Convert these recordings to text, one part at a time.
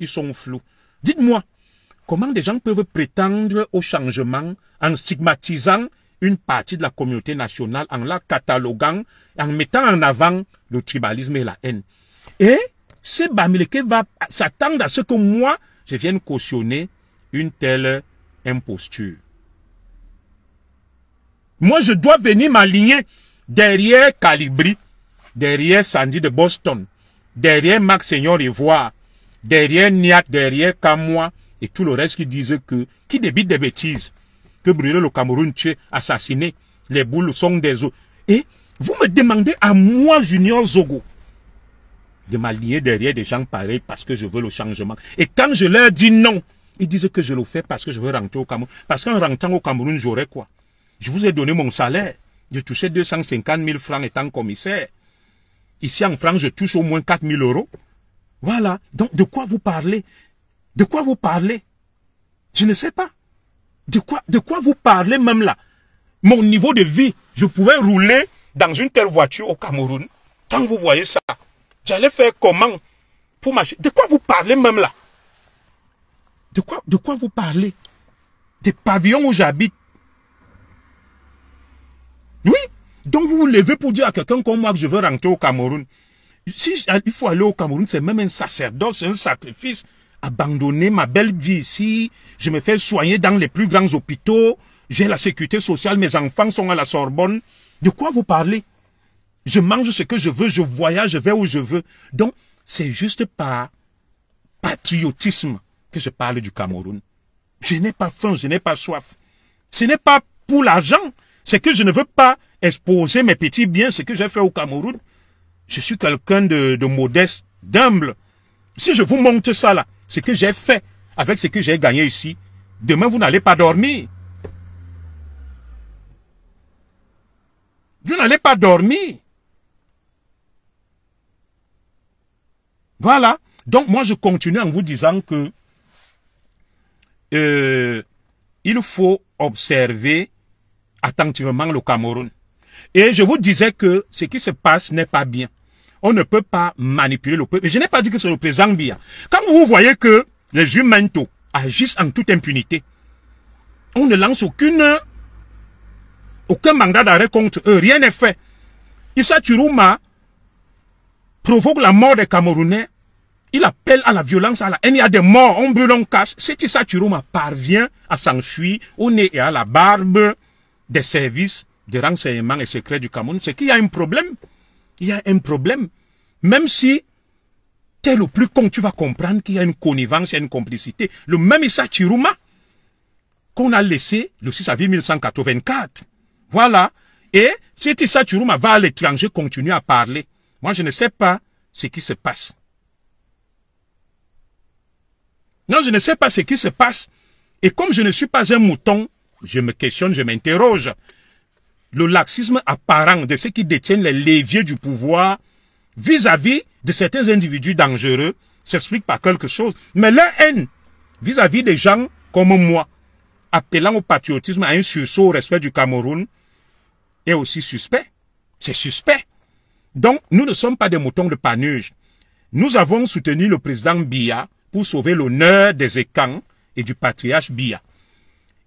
qui sont floues. Dites-moi, comment des gens peuvent prétendre au changement en stigmatisant une partie de la communauté nationale, en la cataloguant, en mettant en avant le tribalisme et la haine. Et ce Bamileke va s'attendre à ce que moi, je vienne cautionner une telle imposture. Moi, je dois venir m'aligner derrière Calibri, derrière Sandy de Boston, derrière Max Seigneur Ivoire, derrière Niat, derrière Kamoa, et tout le reste qui débite des bêtises. Que brûler le Cameroun, tuer, assassiner, les boules sont des eaux. Et vous me demandez à moi, Junior Zogo, de m'aligner derrière des gens pareils parce que je veux le changement. Et quand je leur dis non, ils disent que je le fais parce que je veux rentrer au Cameroun. Parce qu'en rentrant au Cameroun, j'aurais quoi? Je vous ai donné mon salaire. Je touchais 250 000 francs étant commissaire. Ici en France, je touche au moins 4 000 euros. Voilà. Donc, de quoi vous parlez? De quoi vous parlez? Je ne sais pas. De quoi vous parlez même là? Mon niveau de vie, je pouvais rouler dans une telle voiture au Cameroun. Quand vous voyez ça, j'allais faire comment pour marcher? De quoi vous parlez même là? De quoi vous parlez? Des pavillons où j'habite. Oui. Donc vous vous levez pour dire à quelqu'un comme moi que je veux rentrer au Cameroun. Si il faut aller au Cameroun, c'est même un sacerdoce, c'est un sacrifice. Abandonner ma belle vie ici, je me fais soigner dans les plus grands hôpitaux, j'ai la sécurité sociale, mes enfants sont à la Sorbonne. De quoi vous parlez? Je mange ce que je veux, je voyage, je vais où je veux. Donc, c'est juste par patriotisme que je parle du Cameroun. Je n'ai pas faim, je n'ai pas soif. Ce n'est pas pour l'argent, c'est que je ne veux pas exposer mes petits biens, ce que j'ai fait au Cameroun. Je suis quelqu'un de modeste, d'humble. Si je vous montre ça là, ce que j'ai fait avec ce que j'ai gagné ici, demain vous n'allez pas dormir. Vous n'allez pas dormir. Voilà. Donc moi je continue en vous disant que il faut observer attentivement le Cameroun. Et je vous disais que ce qui se passe n'est pas bien. On ne peut pas manipuler le peuple. Je n'ai pas dit que c'est le président Biya. Quand vous voyez que les Jumento agissent en toute impunité, on ne lance aucun mandat d'arrêt contre eux. Rien n'est fait. Issa Chiruma provoque la mort des Camerounais. Il appelle à la violence, à la haine. Il y a des morts, on brûle, on casse. Si Issa Chiruma parvient à s'enfuir au nez et à la barbe des services de renseignement et secrets du Cameroun, c'est qu'il y a un problème. Il y a un problème. Même si tu es le plus con, tu vas comprendre qu'il y a une connivence, il y a une complicité. Le même Issa Chiruma qu'on a laissé le 6 avril 1984. Voilà. Et si Issa Chiruma va à l'étranger continuer à parler, moi je ne sais pas ce qui se passe. Non, je ne sais pas ce qui se passe. Et comme je ne suis pas un mouton, je me questionne, je m'interroge. Le laxisme apparent de ceux qui détiennent les leviers du pouvoir vis-à-vis de certains individus dangereux s'explique par quelque chose. Mais leur haine vis-à-vis des gens comme moi, appelant au patriotisme, à un sursaut au respect du Cameroun, est aussi suspect. C'est suspect. Donc, nous ne sommes pas des moutons de Panurge. Nous avons soutenu le président Biya pour sauver l'honneur des Ekans et du patriarche Biya.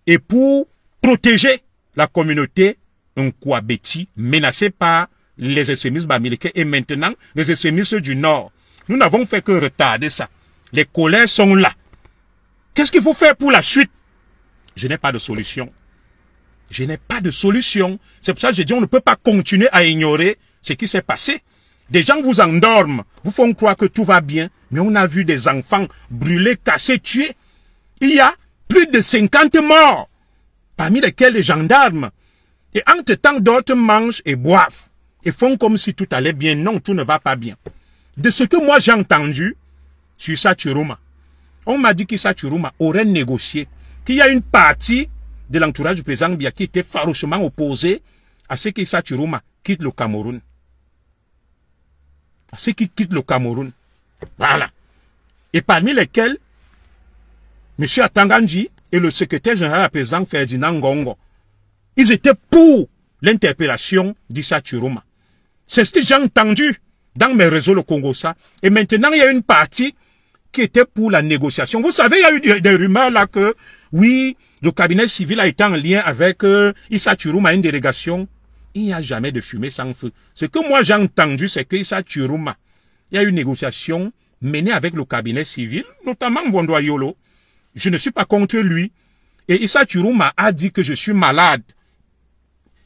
Et pour protéger la communauté Nkwabeti, menacée par les extrémistes bamileke et maintenant les extrémistes du Nord. Nous n'avons fait que retarder ça. Les colères sont là. Qu'est-ce qu'il faut faire pour la suite? Je n'ai pas de solution. Je n'ai pas de solution. C'est pour ça que je dis on ne peut pas continuer à ignorer ce qui s'est passé. Des gens vous endorment, vous font croire que tout va bien, mais on a vu des enfants brûlés, cassés, tués. Il y a plus de 50 morts, parmi lesquels les gendarmes. Et entre-temps, d'autres mangent et boivent. Et font comme si tout allait bien. Non, tout ne va pas bien. De ce que moi j'ai entendu sur Issa Chiruma, on m'a dit qu'Issa Chiruma aurait négocié, qu'il y a une partie de l'entourage du président Biya qui était farouchement opposée à ce qu'Issa Chiruma quitte le Cameroun. À ceux qui quittent le Cameroun. Voilà. Et parmi lesquels, M. Atanganji et le secrétaire général à président Ferdinand Ngongo, ils étaient pour l'interpellation d'Issa Chiruma. C'est ce que j'ai entendu dans mes réseaux le Congo ça. Et maintenant, il y a une partie qui étaient pour la négociation. Vous savez, il y a eu des rumeurs là que, oui, le cabinet civil a été en lien avec Issa Tchourouma, une délégation. Il n'y a jamais de fumée sans feu. Ce que moi j'ai entendu, c'est que Issa Tchourouma, il y a eu une négociation menée avec le cabinet civil, notamment Mvondo Yolo. Je ne suis pas contre lui. Et Issa Tchourouma a dit que je suis malade.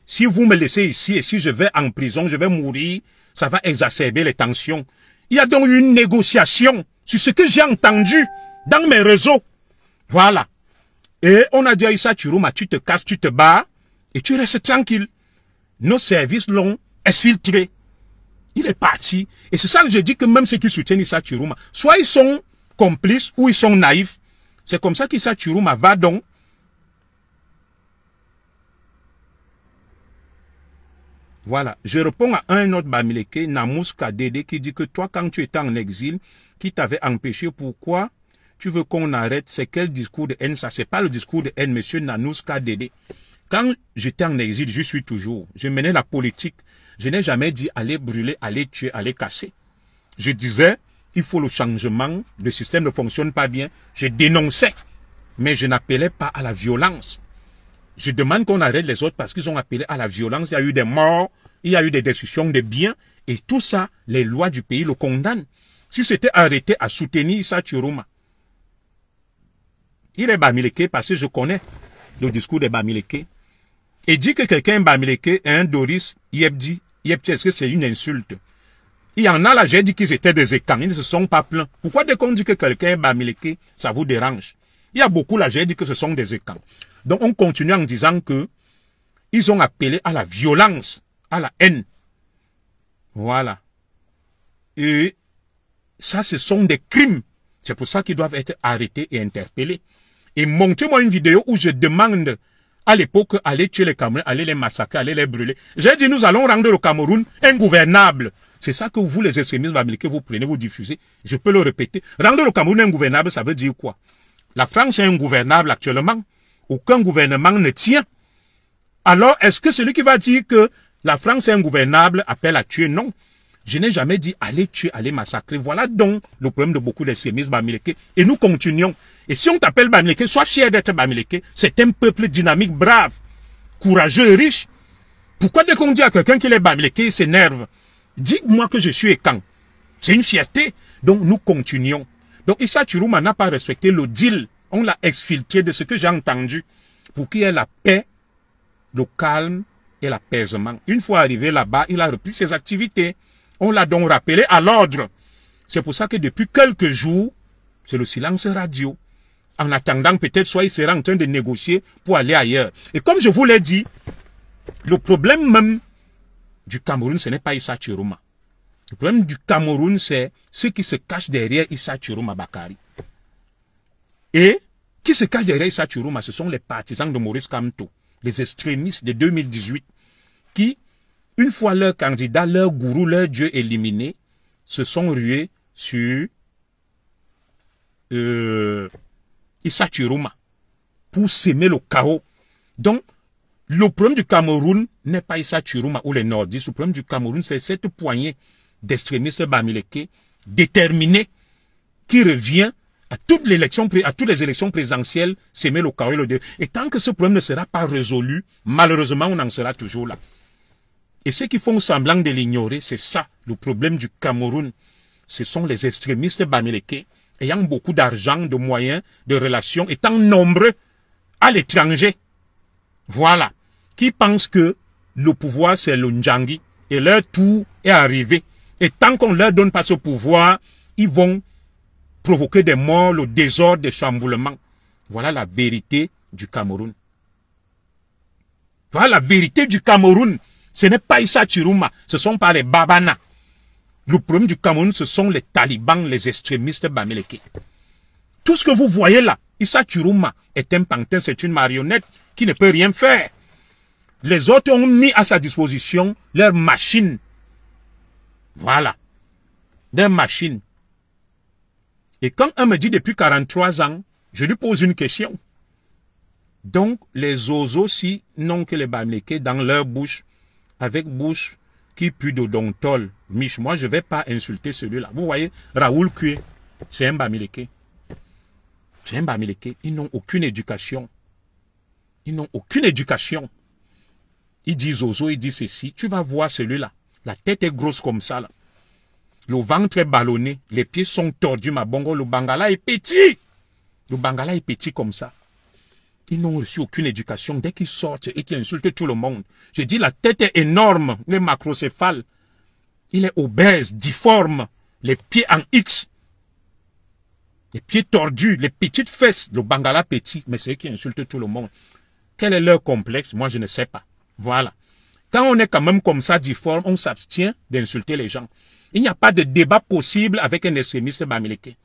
Si vous me laissez ici et si je vais en prison, je vais mourir, ça va exacerber les tensions. Il y a donc une négociation sur ce que j'ai entendu dans mes réseaux. Voilà. Et on a dit à Issa Tchourouma, tu te casses, tu te bats et tu restes tranquille. Nos services l'ont exfiltré. Il est parti. Et c'est ça que je dis que même ceux qui soutiennent Issa Tchourouma, soit ils sont complices ou ils sont naïfs. C'est comme ça qu'Issa Tchourouma va donc. Voilà. Je réponds à un autre Bamileke, Namous Kadede, qui dit que toi, quand tu étais en exil, qui t'avait empêché, pourquoi tu veux qu'on arrête? C'est quel discours de haine? Ça, c'est pas le discours de haine, monsieur Namous Kadede. Quand j'étais en exil, je suis toujours. Je menais la politique. Je n'ai jamais dit aller brûler, aller tuer, aller casser. Je disais, il faut le changement, le système ne fonctionne pas bien. Je dénonçais, mais je n'appelais pas à la violence. Je demande qu'on arrête les autres parce qu'ils ont appelé à la violence. Il y a eu des morts, il y a eu des destructions de biens. Et tout ça, les lois du pays le condamnent. Si c'était arrêté à soutenir Issa Tchourouma, il est Bamileke parce que je connais le discours des Bamileke. Et dit que quelqu'un est Bamileke, un Doris Yebdi, est-ce que c'est une insulte? Il y en a là, j'ai dit qu'ils étaient des écans, ils ne se sont pas plaints. Pourquoi dès qu'on dit que quelqu'un est Bamileke, ça vous dérange? Il y a beaucoup là, j'ai dit que ce sont des écans. Donc on continue en disant que ils ont appelé à la violence, à la haine. Voilà. Et ça, ce sont des crimes. C'est pour ça qu'ils doivent être arrêtés et interpellés. Et montrez-moi une vidéo où je demande à l'époque, allez tuer les Camerounais, allez les massacrer, allez les brûler. J'ai dit, nous allons rendre le Cameroun ingouvernable. C'est ça que vous, les extrémistes bamileke, vous prenez, vous diffusez. Je peux le répéter. Rendre le Cameroun ingouvernable, ça veut dire quoi? La France est ingouvernable actuellement. Aucun gouvernement ne tient. Alors, est-ce que celui qui va dire que la France est ingouvernable appelle à tuer? Non. Je n'ai jamais dit allez tuer, allez massacrer. Voilà donc le problème de beaucoup d'extrémistes bamileke. Et nous continuons. Et si on t'appelle bamileke, sois fier d'être bamileke. C'est un peuple dynamique, brave, courageux et riche. Pourquoi dès qu'on dit à quelqu'un qu'il est bamileke, il s'énerve? Dites-moi que je suis écan. C'est une fierté. Donc nous continuons. Donc Issa Tchourouma n'a pas respecté le deal. On l'a exfiltré de ce que j'ai entendu. Pour qu'il y ait la paix, le calme et l'apaisement. Une fois arrivé là-bas, il a repris ses activités. On l'a donc rappelé à l'ordre. C'est pour ça que depuis quelques jours, c'est le silence radio. En attendant, peut-être soit il sera en train de négocier pour aller ailleurs. Et comme je vous l'ai dit, le problème même du Cameroun, ce n'est pas Issa Tchourouma. Le problème du Cameroun, c'est ceux qui se cachent derrière Issa Tchourouma Bakari. Et qui se cachent derrière Issa Tchourouma, ce sont les partisans de Maurice Kamto, les extrémistes de 2018, qui, une fois leur candidat, leur gourou, leur dieu éliminé, se sont rués sur Issa Tchourouma pour s'aimer le chaos. Donc, le problème du Cameroun n'est pas Issa Tchourouma ou les nordistes. Le problème du Cameroun, c'est cette poignée d'extrémistes bamileke déterminés qui revient à toutes les élections présidentielles, s'aimer le chaos et le dé. Et tant que ce problème ne sera pas résolu, malheureusement, on en sera toujours là. Et ceux qui font semblant de l'ignorer, c'est ça, le problème du Cameroun. Ce sont les extrémistes bamileke, ayant beaucoup d'argent, de moyens, de relations, étant nombreux à l'étranger. Voilà. Qui pensent que le pouvoir, c'est le Ndjangi, et leur tour est arrivé. Et tant qu'on ne leur donne pas ce pouvoir, ils vont provoquer des morts, le désordre, des chamboulements. Voilà la vérité du Cameroun. Voilà la vérité du Cameroun. Ce n'est pas Issa Tchourouma, ce sont pas les Babana. Le problème du Cameroun, ce sont les talibans, les extrémistes bamileke. Tout ce que vous voyez là, Issa Tchourouma est un pantin, c'est une marionnette qui ne peut rien faire. Les autres ont mis à sa disposition leurs machines. Voilà. Leurs machines. Et quand un me dit depuis 43 ans, je lui pose une question. Donc, les oiseaux aussi n'ont que les bamileke dans leur bouche, avec bouche qui pue d'odontol. Mich, moi je ne vais pas insulter celui-là. Vous voyez, Raoul Kué, C'est un Bamileke. C'est un Bamileke. Ils n'ont aucune éducation. Ils n'ont aucune éducation. Ils disent Zozo, ils disent ceci. Tu vas voir celui-là. La tête est grosse comme ça, là. Le ventre est ballonné. Les pieds sont tordus, ma bongo. Le Bangala est petit. Le Bangala est petit comme ça. Ils n'ont reçu aucune éducation. Dès qu'ils sortent et qu'ils insultent tout le monde. Je dis, la tête est énorme. Il est macrocéphale. Il est obèse, difforme. Les pieds en X. Les pieds tordus, les petites fesses. Le Bangala petit. Mais c'est eux qui insultent tout le monde. Quel est leur complexe? Moi, je ne sais pas. Voilà. Quand on est quand même comme ça, difforme, on s'abstient d'insulter les gens. Il n'y a pas de débat possible avec un extrémiste bamileke.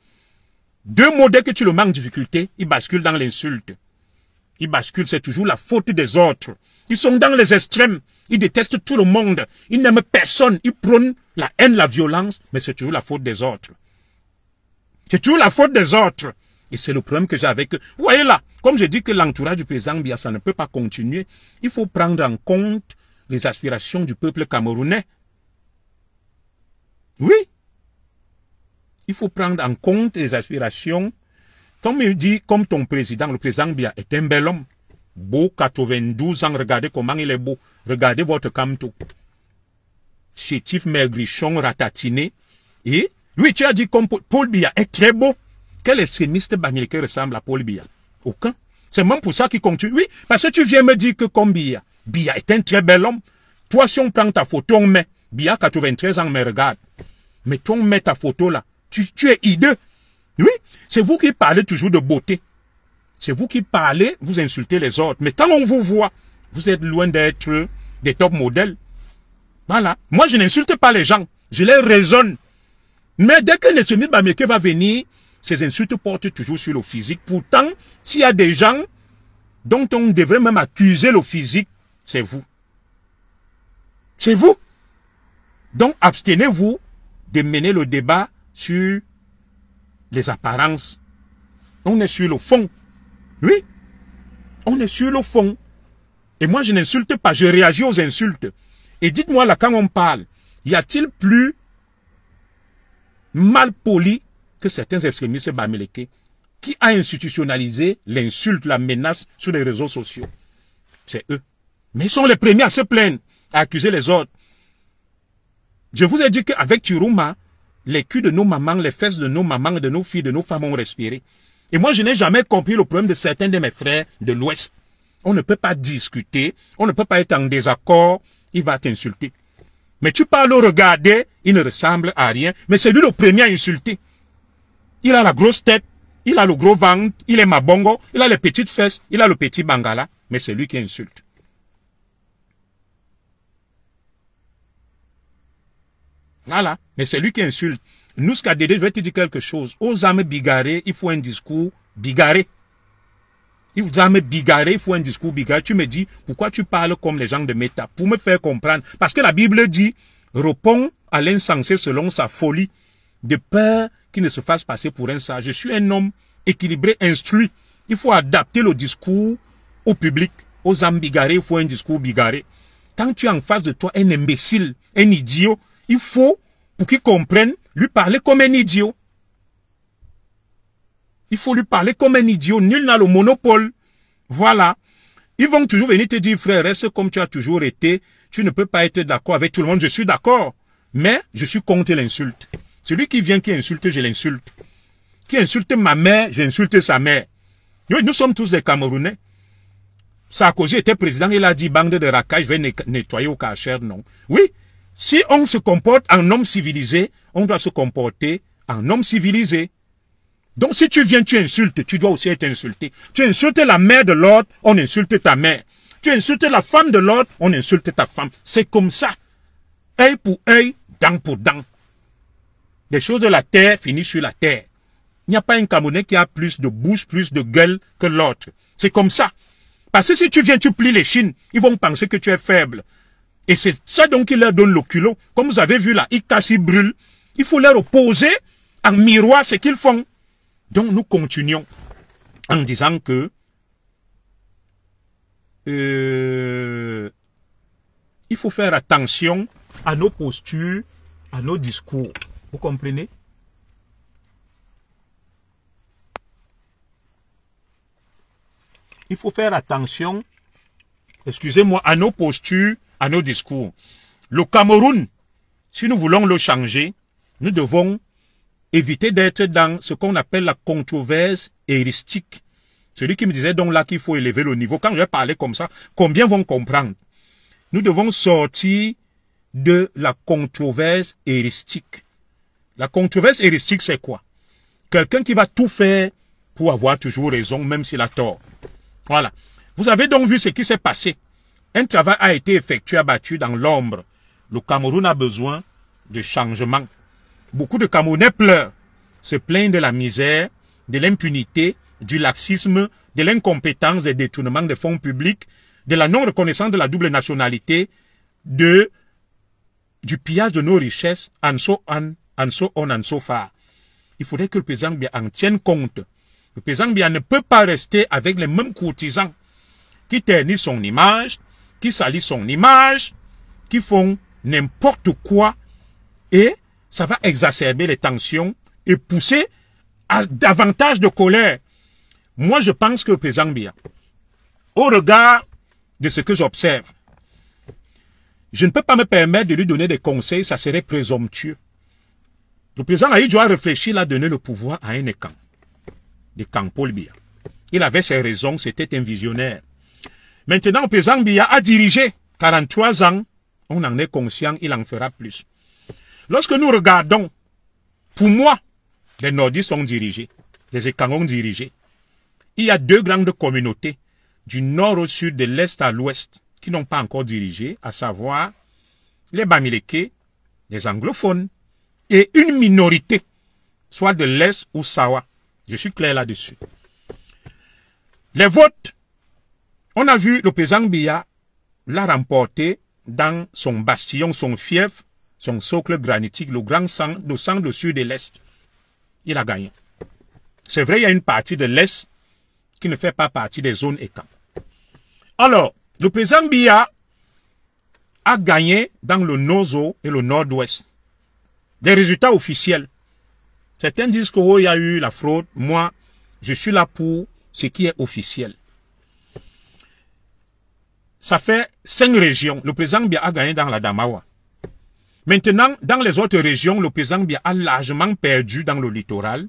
Deux mots, dès que tu le manques de difficulté, il bascule dans l'insulte. Il bascule, c'est toujours la faute des autres. Ils sont dans les extrêmes. Ils détestent tout le monde. Ils n'aiment personne. Ils prônent la haine, la violence, mais c'est toujours la faute des autres. C'est toujours la faute des autres. Et c'est le problème que j'ai avec eux. Vous voyez là, comme je dis que l'entourage du président Biya, ça ne peut pas continuer. Il faut prendre en compte les aspirations du peuple camerounais. Oui. Il faut prendre en compte les aspirations. Comme il dit, comme ton président, le président Biya est un bel homme. Beau, 92 ans, regardez comment il est beau. Regardez votre Kamto. Chétif, maigrichon, ratatiné. Et, lui, tu as dit comme Paul Biya est très beau. Quel extrémiste bamileke ressemble à Paul Biya? Aucun. C'est même pour ça qu'il continue. Oui, parce que tu viens me dire que comme Biya est un très bel homme. Toi, si on prend ta photo, on met Biya 93 ans, mais regarde. Mais toi, on met ta photo là. Tu es hideux. Oui, c'est vous qui parlez toujours de beauté. C'est vous qui parlez, vous insultez les autres. Mais quand on vous voit, vous êtes loin d'être des top modèles. Voilà. Moi, je n'insulte pas les gens. Je les raisonne. Mais dès que l'extrémiste bamileke va venir, ces insultes portent toujours sur le physique. Pourtant, s'il y a des gens dont on devrait même accuser le physique, c'est vous. C'est vous. Donc, abstenez-vous de mener le débat sur les apparences. On est sur le fond. Oui. On est sur le fond. Et moi, je n'insulte pas, je réagis aux insultes. Et dites-moi là, quand on parle, y a-t-il plus mal poli que certains extrémistes bamileke qui a institutionnalisé l'insulte, la menace sur les réseaux sociaux? C'est eux. Mais ils sont les premiers à se plaindre, à accuser les autres. Je vous ai dit qu'avec Chiruma, les culs de nos mamans, les fesses de nos mamans, de nos filles, de nos femmes ont respiré. Et moi, je n'ai jamais compris le problème de certains de mes frères de l'Ouest. On ne peut pas discuter, on ne peut pas être en désaccord, il va t'insulter. Mais tu parles au regarder, il ne ressemble à rien, mais c'est lui le premier à insulter. Il a la grosse tête, il a le gros ventre, il est mabongo, il a les petites fesses, il a le petit bangala, mais c'est lui qui insulte. Voilà, mais c'est lui qui insulte. Nous, Skadede, je vais te dire quelque chose. Aux âmes bigarrées, il faut un discours bigarré. Aux âmes bigarrées, il faut un discours bigarré. Tu me dis, pourquoi tu parles comme les gens de Méta? Pour me faire comprendre. Parce que la Bible dit, réponds à l'insensé selon sa folie, de peur qu'il ne se fasse passer pour un sage. Je suis un homme équilibré, instruit. Il faut adapter le discours au public. Aux âmes bigarrées, il faut un discours bigarré. Quand tu as en face de toi un imbécile, un idiot, il faut, pour qu'il comprenne, lui parler comme un idiot. Il faut lui parler comme un idiot. Nul n'a le monopole. Voilà. Ils vont toujours venir te dire, frère, reste comme tu as toujours été. Tu ne peux pas être d'accord avec tout le monde. Je suis d'accord. Mais je suis contre l'insulte. Celui qui vient, qui insulte, je l'insulte. Qui insulte ma mère, j'insulte sa mère. Nous sommes tous des Camerounais. Sarkozy était président, il a dit, bande de racailles, je vais nettoyer au Karcher, non. Oui. Si on se comporte en homme civilisé, on doit se comporter en homme civilisé. Donc si tu viens, tu insultes, tu dois aussi être insulté. Tu insultes la mère de l'autre, on insulte ta mère. Tu insultes la femme de l'autre, on insulte ta femme. C'est comme ça. Œil pour œil, dent pour dent. Les choses de la terre finissent sur la terre. Il n'y a pas un Camerounais qui a plus de bouche, plus de gueule que l'autre. C'est comme ça. Parce que si tu viens, tu plies les chines, ils vont penser que tu es faible. Et c'est ça donc qui leur donne le culot. Comme vous avez vu là, ils cassent, ils brûlent. Il faut leur opposer en miroir ce qu'ils font. Donc nous continuons en disant que il faut faire attention à nos postures, à nos discours. Vous comprenez? il faut faire attention, excusez-moi, à nos postures, à nos discours. Le Cameroun, si nous voulons le changer, nous devons éviter d'être dans ce qu'on appelle la controverse heuristique. Celui qui me disait donc là qu'il faut élever le niveau. Quand je vais parler comme ça, combien vont comprendre? Nous devons sortir de la controverse heuristique. La controverse heuristique, c'est quoi? Quelqu'un qui va tout faire pour avoir toujours raison, même s'il a tort. Voilà. Vous avez donc vu ce qui s'est passé. Un travail a été effectué, abattu dans l'ombre. Le Cameroun a besoin de changement. Beaucoup de Camerounais pleurent, se plaignent de la misère, de l'impunité, du laxisme, de l'incompétence, des détournements des fonds publics, de la non-reconnaissance de la double nationalité, du pillage de nos richesses, and so on and so far. Il faudrait que le président Biya en tienne compte. Le président Biya ne peut pas rester avec les mêmes courtisans qui ternissent son image, qui salissent son image, qui font n'importe quoi, et ça va exacerber les tensions et pousser à davantage de colère. Moi, je pense que le président Biya, au regard de ce que j'observe, je ne peux pas me permettre de lui donner des conseils, ça serait présomptueux. Le président Aïe doit réfléchir à donner le pouvoir à un camp, le camp Paul Biya. Il avait ses raisons, c'était un visionnaire. Maintenant, le président Biya a dirigé 43 ans, on en est conscient, il en fera plus. Lorsque nous regardons, pour moi, les nordistes ont dirigé, les Ekang ont dirigé. Il y a deux grandes communautés, du nord au sud, de l'est à l'ouest, qui n'ont pas encore dirigé, à savoir les Bamileke, les anglophones, et une minorité, soit de l'est ou Sawa. Je suis clair là-dessus. Les votes, on a vu le président Biya l'a remporté dans son bastion, son fief, son socle granitique, le grand sang, le sang du sud et l'est. Il a gagné. C'est vrai, il y a une partie de l'est qui ne fait pas partie des zones Ekang. Alors, le président Biya a gagné dans le Nozo et le nord-ouest. Des résultats officiels. Certains disent qu'il y a eu la fraude. Moi, je suis là pour ce qui est officiel. Ça fait 5 régions. Le président Biya a gagné dans la Damawa. Maintenant, dans les autres régions, le président Biya a largement perdu dans le littoral.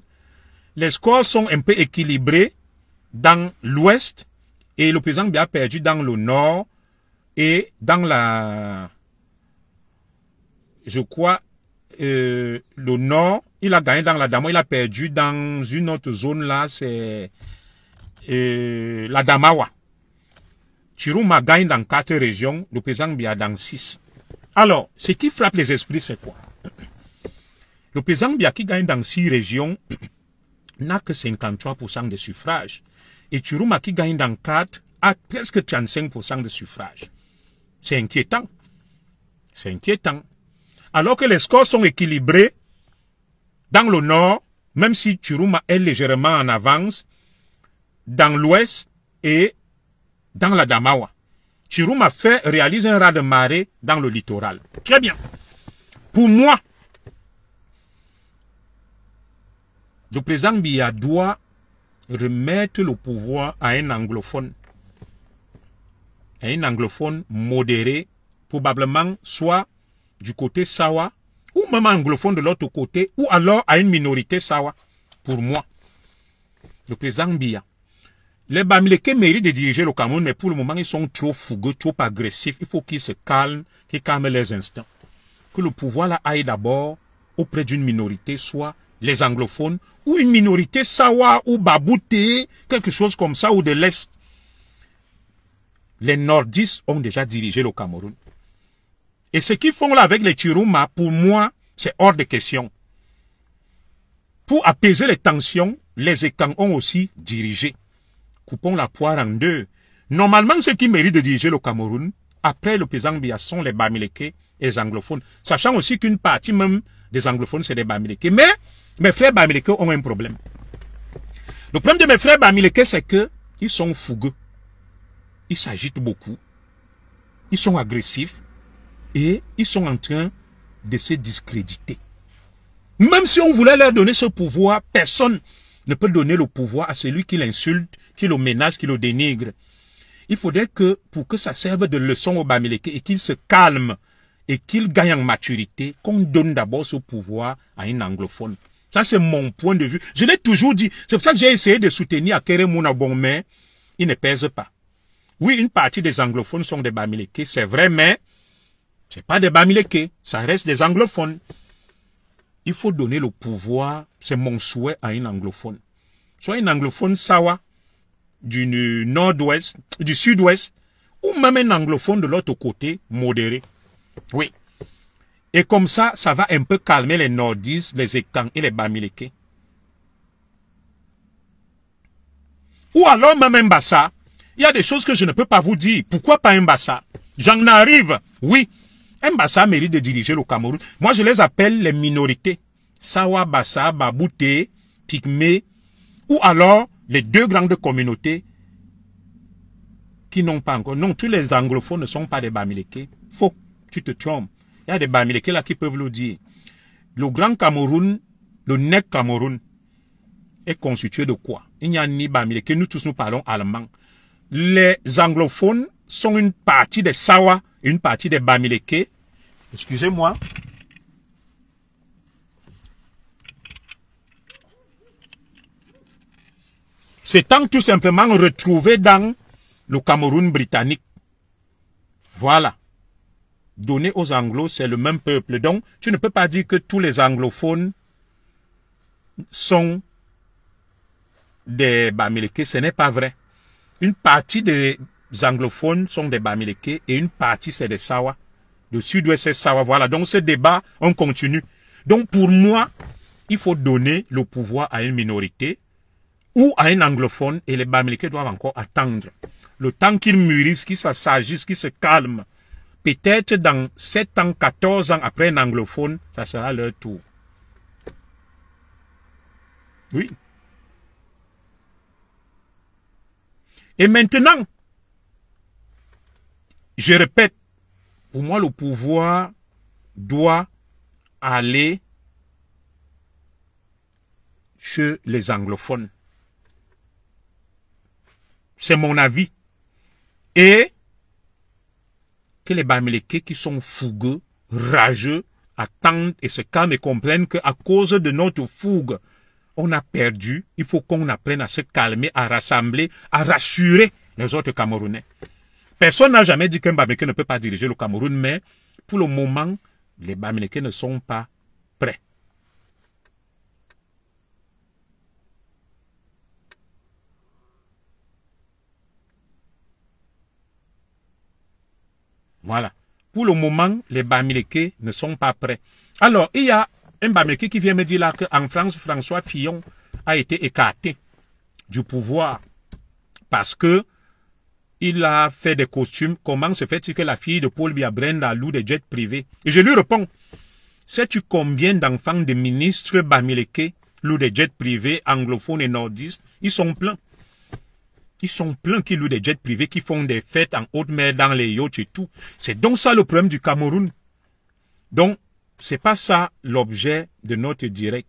Les scores sont un peu équilibrés dans l'ouest et le président Biya a perdu dans le nord et dans la... Je crois, le nord, il a gagné dans la Damawa, il a perdu dans une autre zone là, c'est la Damawa. Chiruma gagne dans 4 régions, le président Biya dans 6. Alors, ce qui frappe les esprits, c'est quoi? Le président Biya qui gagne dans 6 régions n'a que 53% de suffrages. Et Chiruma qui gagne dans 4 a presque 35% de suffrages. C'est inquiétant. C'est inquiétant. Alors que les scores sont équilibrés dans le nord, même si Chiruma est légèrement en avance, dans l'ouest et dans la Damawa. Chiruma réalise un raz-de-marée dans le littoral. Très bien. Pour moi, le président Biya doit remettre le pouvoir à un anglophone. À un anglophone modéré, probablement soit du côté Sawa, ou même anglophone de l'autre côté, ou alors à une minorité Sawa. Pour moi, le président Biya. Les Bamileke méritent de diriger le Cameroun, mais pour le moment, ils sont trop fougueux, trop agressifs. Il faut qu'ils se calment, qu'ils calment les instants. Que le pouvoir là aille d'abord auprès d'une minorité, soit les anglophones, ou une minorité Sawa ou Babouté, quelque chose comme ça, ou de l'Est. Les nordistes ont déjà dirigé le Cameroun. Et ce qu'ils font là avec les Chiruma, pour moi, c'est hors de question. Pour apaiser les tensions, les Ekang ont aussi dirigé. Coupons la poire en deux. Normalement, ceux qui méritent de diriger le Cameroun, après le président Biya, sont les Bamileke et les anglophones. Sachant aussi qu'une partie même des anglophones, c'est des Bamileke. Mais mes frères Bamileke ont un problème. Le problème de mes frères Bamileke, c'est que ils sont fougueux. Ils s'agitent beaucoup. Ils sont agressifs. Et ils sont en train de se discréditer. Même si on voulait leur donner ce pouvoir, personne ne peut donner le pouvoir à celui qui l'insulte, qui le menace, qui le dénigre. Il faudrait que, pour que ça serve de leçon au Bamileke et qu'il se calme et qu'il gagne en maturité, qu'on donne d'abord ce pouvoir à un anglophone. Ça, c'est mon point de vue. Je l'ai toujours dit. C'est pour ça que j'ai essayé de soutenir Akere Mouna bon, mais il ne pèse pas. Oui, une partie des anglophones sont des Bamileke, c'est vrai, mais c'est pas des Bamileke, ça reste des anglophones. Il faut donner le pouvoir, c'est mon souhait à un anglophone. Soit un anglophone sawa, du nord-ouest, du sud-ouest, ou même un anglophone de l'autre côté, modéré. Oui. Et comme ça, ça va un peu calmer les nordistes, les Ekans et les Bamileke. Ou alors même un Bassa. Il y a des choses que je ne peux pas vous dire. Pourquoi pas un Bassa? J'en arrive. Oui. Un Bassa mérite de diriger le Cameroun. Moi, je les appelle les minorités. Sawa, Bassa, Babouté, Pygmée. Ou alors les deux grandes communautés qui n'ont pas encore. Non, tous les anglophones ne sont pas des Bamileke. Faux. Tu te trompes. Il y a des Bamileke là qui peuvent le dire. Le Grand Cameroun, le Net Cameroun, est constitué de quoi? Il n'y a ni Bamileke, nous tous nous parlons allemand. Les anglophones sont une partie des Sawa et une partie des Bamileke. Excusez-moi. S'étant tout simplement retrouvé dans le Cameroun britannique. Voilà. Donner aux Anglos, c'est le même peuple. Donc, tu ne peux pas dire que tous les anglophones sont des Bamileke. Ce n'est pas vrai. Une partie des anglophones sont des Bamileke et une partie, c'est des Sawa. Le sud-ouest, c'est Sawa. Voilà. Donc, ce débat, on continue. Donc, pour moi, il faut donner le pouvoir à une minorité ou à un anglophone et les Bamileke doivent encore attendre. Le temps qu'ils mûrissent, qu'ils s'assagissent, qu'ils se calment. Peut-être dans 7 ans, 14 ans après un anglophone, ça sera leur tour. Oui. Et maintenant, je répète, pour moi le pouvoir doit aller chez les anglophones. C'est mon avis. Et que les Bamileke qui sont fougueux, rageux, attendent et se calment et comprennent qu'à cause de notre fougue, on a perdu. Il faut qu'on apprenne à se calmer, à rassembler, à rassurer les autres Camerounais. Personne n'a jamais dit qu'un Bamileke ne peut pas diriger le Cameroun, mais pour le moment, les Bamileke ne sont pas prêts. Voilà. Pour le moment, les Bamileke ne sont pas prêts. Alors, il y a un Bamileke qui vient me dire là qu'en France, François Fillon a été écarté du pouvoir parce que il a fait des costumes. Comment se fait-il que la fille de Paul Biya Brenda loue des jets privés? Et je lui réponds, sais-tu combien d'enfants de ministres Bamileke louent des jets privés anglophones et nordistes? Ils sont pleins. Ils sont pleins qui louent des jets privés, qui font des fêtes en haute mer dans les yachts et tout. C'est donc ça le problème du Cameroun. Donc, c'est pas ça l'objet de notre direct.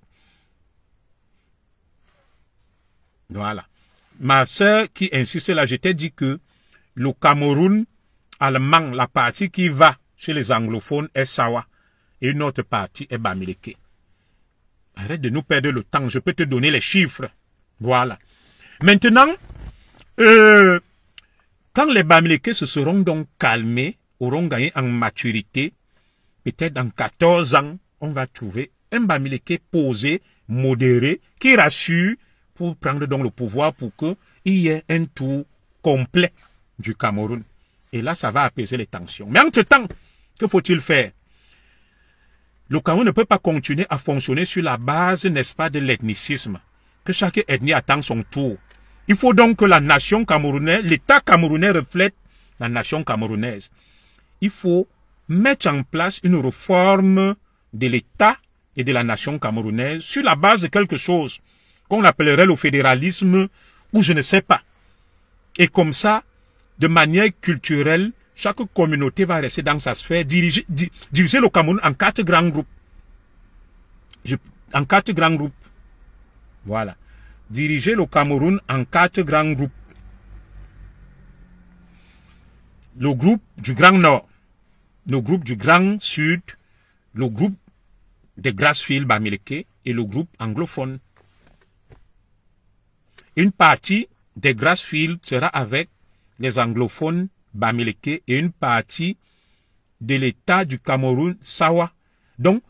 Voilà. Ma sœur qui insiste là, je t'ai dit que le Cameroun allemand, la partie qui va chez les anglophones est Sawa. Et une autre partie est Bamileke. Arrête de nous perdre le temps. Je peux te donner les chiffres. Voilà. Maintenant, quand les Bamileke se seront donc calmés, auront gagné en maturité, peut-être dans 14 ans, on va trouver un Bamileke posé, modéré, qui rassure pour prendre donc le pouvoir pour qu'il y ait un tour complet du Cameroun. Et là, ça va apaiser les tensions. Mais entre-temps, que faut-il faire? Le Cameroun ne peut pas continuer à fonctionner sur la base, n'est-ce pas, de l'ethnicisme. Que chaque ethnie attend son tour. Il faut donc que la nation camerounaise, l'État camerounais reflète la nation camerounaise. Il faut mettre en place une réforme de l'État et de la nation camerounaise sur la base de quelque chose qu'on appellerait le fédéralisme ou je ne sais pas. Et comme ça, de manière culturelle, chaque communauté va rester dans sa sphère, diviser le Cameroun en 4 grands groupes. En 4 grands groupes. Voilà. dirigeait le Cameroun en 4 grands groupes. Le groupe du Grand Nord, le groupe du Grand Sud, le groupe de Grassfield Bamileke et le groupe anglophone. Une partie de Grassfield sera avec les anglophones Bamileke et une partie de l'État du Cameroun, Sawa. Donc,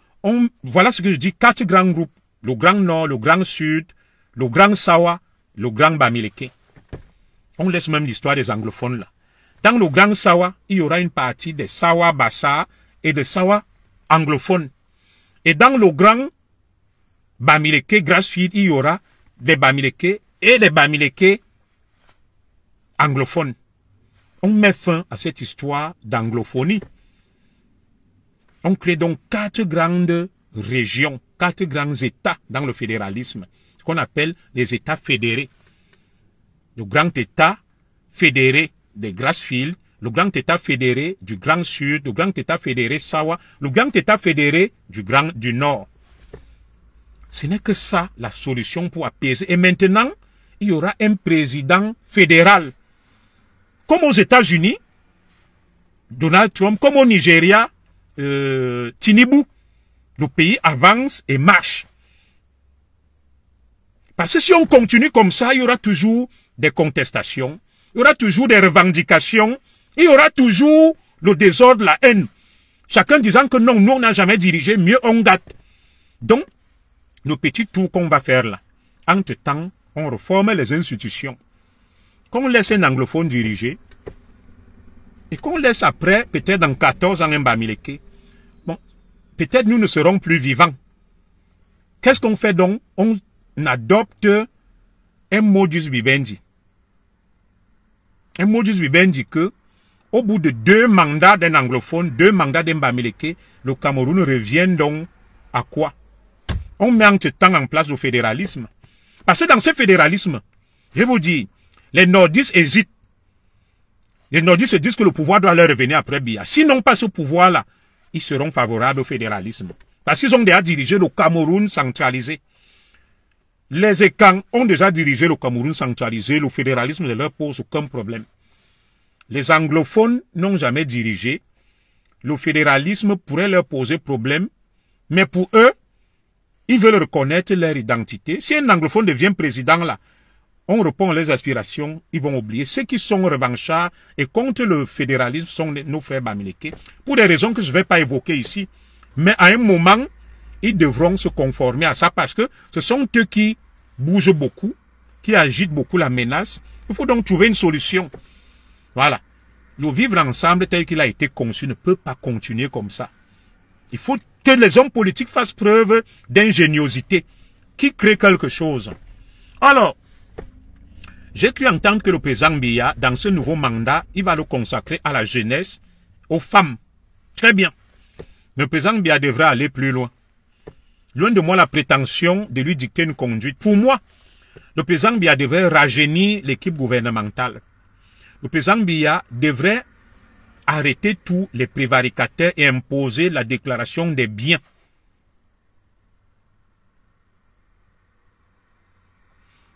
voilà ce que je dis, 4 grands groupes. Le Grand Nord, le Grand Sud, le Grand Sawa, le Grand Bamileke. On laisse même l'histoire des anglophones là. Dans le Grand Sawa, il y aura une partie des Sawa Bassa et des Sawa anglophones. Et dans le Grand Bamileke, Grassfield, il y aura des Bamileke et des Bamileke anglophones. On met fin à cette histoire d'anglophonie. On crée donc 4 grandes régions, 4 grands États dans le fédéralisme, ce qu'on appelle les États fédérés. Le grand État fédéré de Grassfield, le grand État fédéré du Grand Sud, le grand État fédéré Sawa, le grand État fédéré du Nord. Ce n'est que ça la solution pour apaiser. Et maintenant, il y aura un président fédéral. Comme aux États-Unis, Donald Trump, comme au Nigeria, Tinubu, le pays avance et marche. Parce que si on continue comme ça, il y aura toujours des contestations, il y aura toujours des revendications, il y aura toujours le désordre, la haine. Chacun disant que non, nous on n'a jamais dirigé, mieux on gâte. Donc, le petit tour qu'on va faire là, entre-temps, on reforme les institutions. Qu'on laisse un anglophone diriger, et qu'on laisse après, peut-être dans 14 ans, un Bamileke. Bon, peut-être nous ne serons plus vivants. Qu'est-ce qu'on fait donc? On adopte un modus vivendi. Un modus vivendi que, au bout de 2 mandats d'un anglophone, 2 mandats d'un Bamileke, le Cameroun revient donc à quoi? On met en temps en place le fédéralisme. Parce que dans ce fédéralisme, je vous dis, les nordistes hésitent. Les nordistes se disent que le pouvoir doit leur revenir après Biya. S'ils n'ont pas ce pouvoir-là, ils seront favorables au fédéralisme. Parce qu'ils ont déjà dirigé le Cameroun centralisé. Les Ekans ont déjà dirigé le Cameroun centralisé. Le fédéralisme ne leur pose aucun problème. Les anglophones n'ont jamais dirigé. Le fédéralisme pourrait leur poser problème. Mais pour eux, ils veulent reconnaître leur identité. Si un anglophone devient président là, on répond à leurs aspirations, ils vont oublier. Ceux qui sont revanchards et contre le fédéralisme sont nos frères Bamileke, pour des raisons que je ne vais pas évoquer ici. Mais à un moment, ils devront se conformer à ça parce que ce sont eux qui bougent beaucoup, qui agitent beaucoup la menace. Il faut donc trouver une solution. Voilà. Le vivre ensemble tel qu'il a été conçu ne peut pas continuer comme ça. Il faut que les hommes politiques fassent preuve d'ingéniosité, qui crée quelque chose. Alors, j'ai cru entendre que le président Biya, dans ce nouveau mandat, il va le consacrer à la jeunesse, aux femmes. Très bien. Le président Biya devrait aller plus loin. Loin de moi la prétention de lui dicter une conduite. Pour moi, le président Biya devrait rajeunir l'équipe gouvernementale. Le président Biya devrait arrêter tous les prévaricateurs et imposer la déclaration des biens.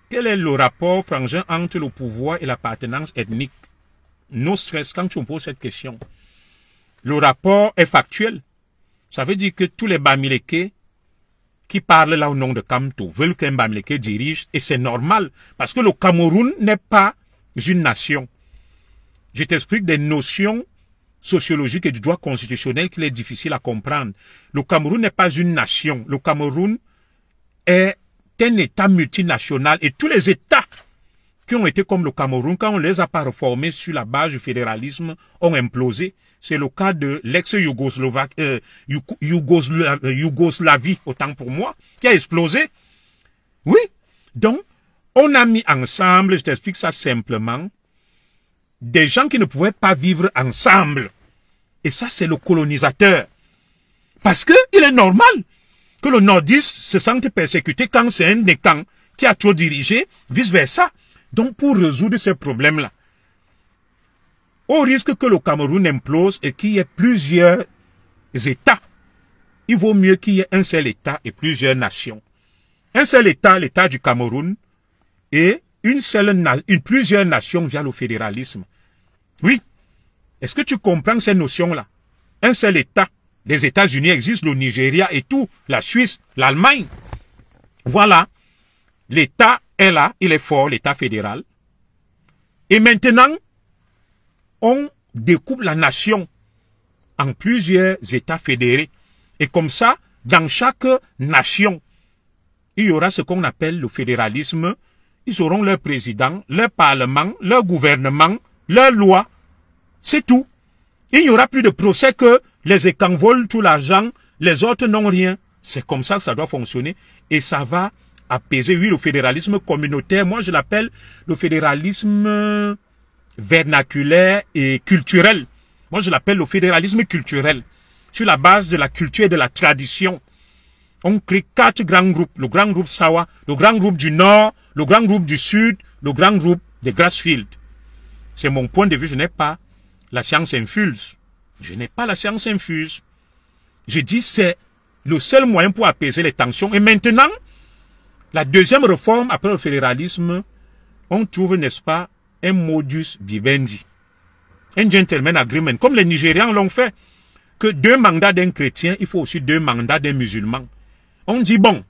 Quel est le rapport frangin entre le pouvoir et l'appartenance ethnique? No stress quand tu me poses cette question. Le rapport est factuel. Ça veut dire que tous les Bamileke qui parlent là au nom de Kamto veulent qu'un Bamileke dirige, et c'est normal, parce que le Cameroun n'est pas une nation. Je t'explique des notions sociologiques et du droit constitutionnel qu'il est difficile à comprendre. Le Cameroun n'est pas une nation. Le Cameroun est un État multinational, et tous les États qui ont été comme le Cameroun, quand on les a pas reformés sur la base du fédéralisme, ont implosé. C'est le cas de l'ex-Yougoslavie, autant pour moi, qui a explosé. Oui. Donc, on a mis ensemble, je t'explique ça simplement, des gens qui ne pouvaient pas vivre ensemble. Et ça, c'est le colonisateur. Parce que il est normal que le nordiste se sente persécuté quand c'est un Ekan qui a trop dirigé, vice-versa. Donc, pour résoudre ces problèmes-là, au risque que le Cameroun implose et qu'il y ait plusieurs États, il vaut mieux qu'il y ait un seul État et plusieurs nations. Un seul État, l'État du Cameroun, et plusieurs nations via le fédéralisme. Oui. Est-ce que tu comprends ces notions-là? Un seul État. Les États-Unis existent, le Nigeria et tout, la Suisse, l'Allemagne. Voilà. L'État est là, il est fort, l'État fédéral. Et maintenant, on découpe la nation en plusieurs États fédérés. Et comme ça, dans chaque nation, il y aura ce qu'on appelle le fédéralisme. Ils auront leur président, leur parlement, leur gouvernement, leurs lois. C'est tout. Il n'y aura plus de procès que les écans volent tout l'argent, les autres n'ont rien. C'est comme ça que ça doit fonctionner. Et ça va apaiser, oui, le fédéralisme communautaire. Moi, je l'appelle le fédéralisme vernaculaire et culturel. Moi, je l'appelle le fédéralisme culturel. Sur la base de la culture et de la tradition. On crée 4 grands groupes. Le grand groupe Sawa, le grand groupe du Nord, le grand groupe du Sud, le grand groupe de Grassfield. C'est mon point de vue. Je n'ai pas la science infuse. Je n'ai pas la science infuse. Je dis c'est le seul moyen pour apaiser les tensions. Et maintenant, la deuxième réforme après le fédéralisme, on trouve, n'est-ce pas, un modus vivendi. Un gentleman agreement, comme les Nigérians l'ont fait. Que 2 mandats d'un chrétien, il faut aussi 2 mandats d'un musulman. On dit, bon,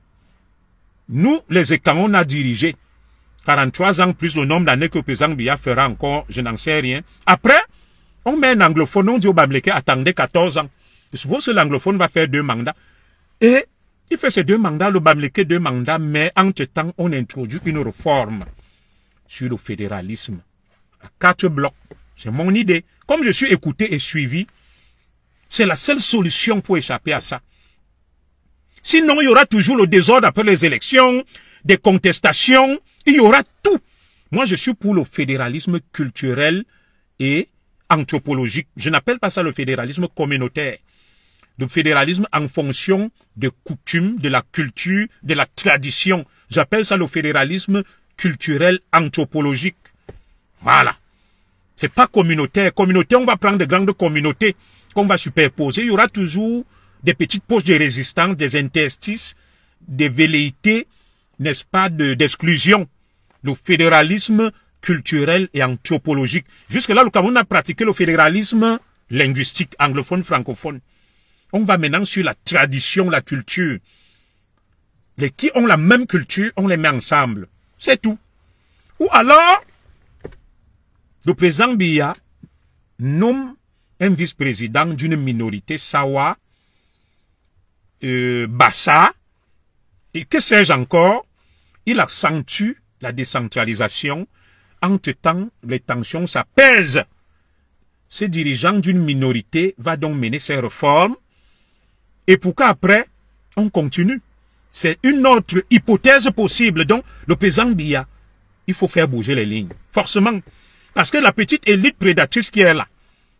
nous, les Écans, on a dirigé 43 ans plus le nombre d'années que le président Biya fera encore, je n'en sais rien. Après, on met un anglophone, on dit au Bamileke, attendez 14 ans. Je suppose que l'anglophone va faire 2 mandats. Et il fait ces 2 mandats, le Bamileke 2 mandats, mais entre-temps, on introduit une réforme sur le fédéralisme. À 4 blocs. C'est mon idée. Comme je suis écouté et suivi, c'est la seule solution pour échapper à ça. Sinon, il y aura toujours le désordre après les élections, des contestations, il y aura tout. Moi, je suis pour le fédéralisme culturel et anthropologique. Je n'appelle pas ça le fédéralisme communautaire. Le fédéralisme en fonction des coutumes, de la culture, de la tradition. J'appelle ça le fédéralisme culturel anthropologique. Voilà. C'est pas communautaire. Communautaire, on va prendre de grandes communautés qu'on va superposer. Il y aura toujours des petites poches de résistance, des interstices, des velléités, n'est-ce pas, d'exclusion. Le fédéralisme culturel et anthropologique. Jusque-là, le Cameroun a pratiqué le fédéralisme linguistique, anglophone, francophone. On va maintenant sur la tradition, la culture. Les qui ont la même culture, on les met ensemble. C'est tout. Ou alors, le président Biya nomme un vice-président d'une minorité Sawa, Bassa, et que sais-je encore, il accentue la décentralisation. Entre-temps, les tensions s'apaisent. Ce dirigeant d'une minorité va donc mener ses réformes. Et pourquoi après, on continue? C'est une autre hypothèse possible. Donc, le président Biya, il faut faire bouger les lignes. Forcément. Parce que la petite élite prédatrice qui est là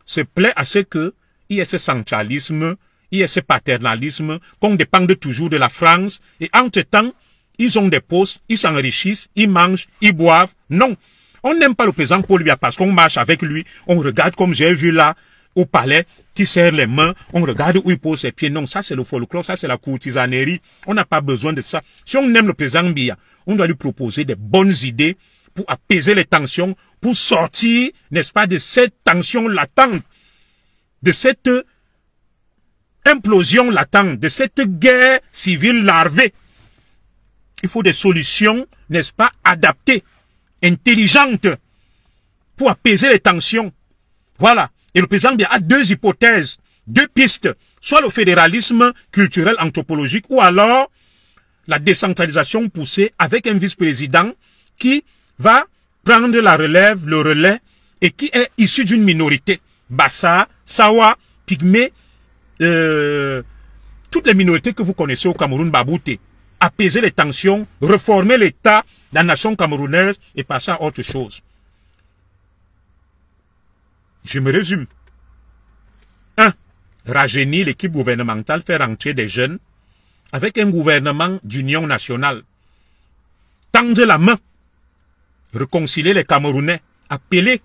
se plaît à ce que il y ait ce centralisme, il y ait ce paternalisme, qu'on dépende toujours de la France. Et entre-temps, ils ont des postes, ils s'enrichissent, ils mangent, ils boivent. Non. On n'aime pas le président Paul Biya parce qu'on marche avec lui. On regarde comme j'ai vu là, au palais, qui serre les mains. On regarde où il pose ses pieds. Non, ça c'est le folklore, ça c'est la courtisanerie. On n'a pas besoin de ça. Si on aime le président Biya, on doit lui proposer des bonnes idées pour apaiser les tensions, pour sortir, n'est-ce pas, de cette tension latente, de cette implosion latente, de cette guerre civile larvée. Il faut des solutions, n'est-ce pas, adaptées, intelligentes, pour apaiser les tensions. Voilà. Et le président Biya a 2 hypothèses, 2 pistes, soit le fédéralisme culturel anthropologique, ou alors la décentralisation poussée avec un vice-président qui va prendre la relève, le relais, et qui est issu d'une minorité. Bassa, Sawa, Pygmée, toutes les minorités que vous connaissez au Cameroun, Babouté. Apaiser les tensions, reformer l'État, la nation camerounaise, et passer à autre chose. Je me résume. 1. Rajeunir l'équipe gouvernementale, faire entrer des jeunes avec un gouvernement d'union nationale. Tendre la main. Réconcilier les Camerounais. Appeler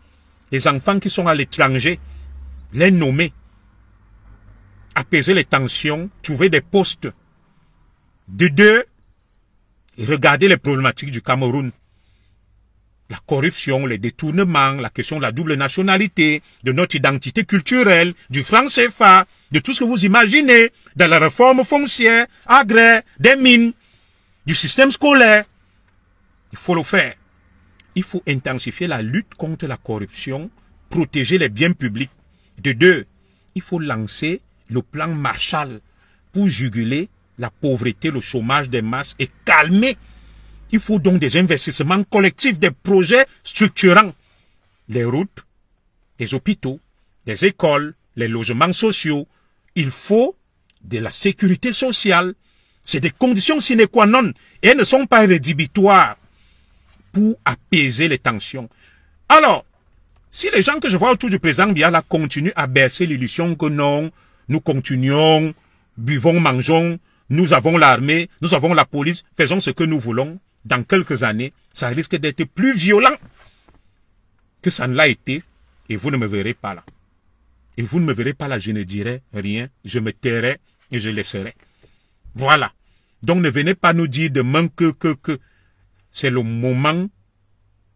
les enfants qui sont à l'étranger. Les nommer. Apaiser les tensions. Trouver des postes. De 2. Regarder les problématiques du Cameroun. la corruption, les détournements, la question de la double nationalité, de notre identité culturelle, du franc CFA, de tout ce que vous imaginez, de la réforme foncière, agraire, des mines, du système scolaire. Il faut le faire. Il faut intensifier la lutte contre la corruption, protéger les biens publics. De deux, il faut lancer le plan Marshall pour juguler la pauvreté, le chômage des masses et calmer. Il faut donc des investissements collectifs, des projets structurants. Les routes, les hôpitaux, les écoles, les logements sociaux. Il faut de la sécurité sociale. C'est des conditions sine qua non et elles ne sont pas rédhibitoires pour apaiser les tensions. Alors, si les gens que je vois autour du président Biya continuent à bercer l'illusion que non, nous continuons, buvons, mangeons, nous avons l'armée, nous avons la police, faisons ce que nous voulons, dans quelques années, ça risque d'être plus violent que ça ne l'a été, et vous ne me verrez pas là. Et vous ne me verrez pas là, je ne dirai rien, je me tairai et je laisserai. Voilà. Donc ne venez pas nous dire demain que c'est le moment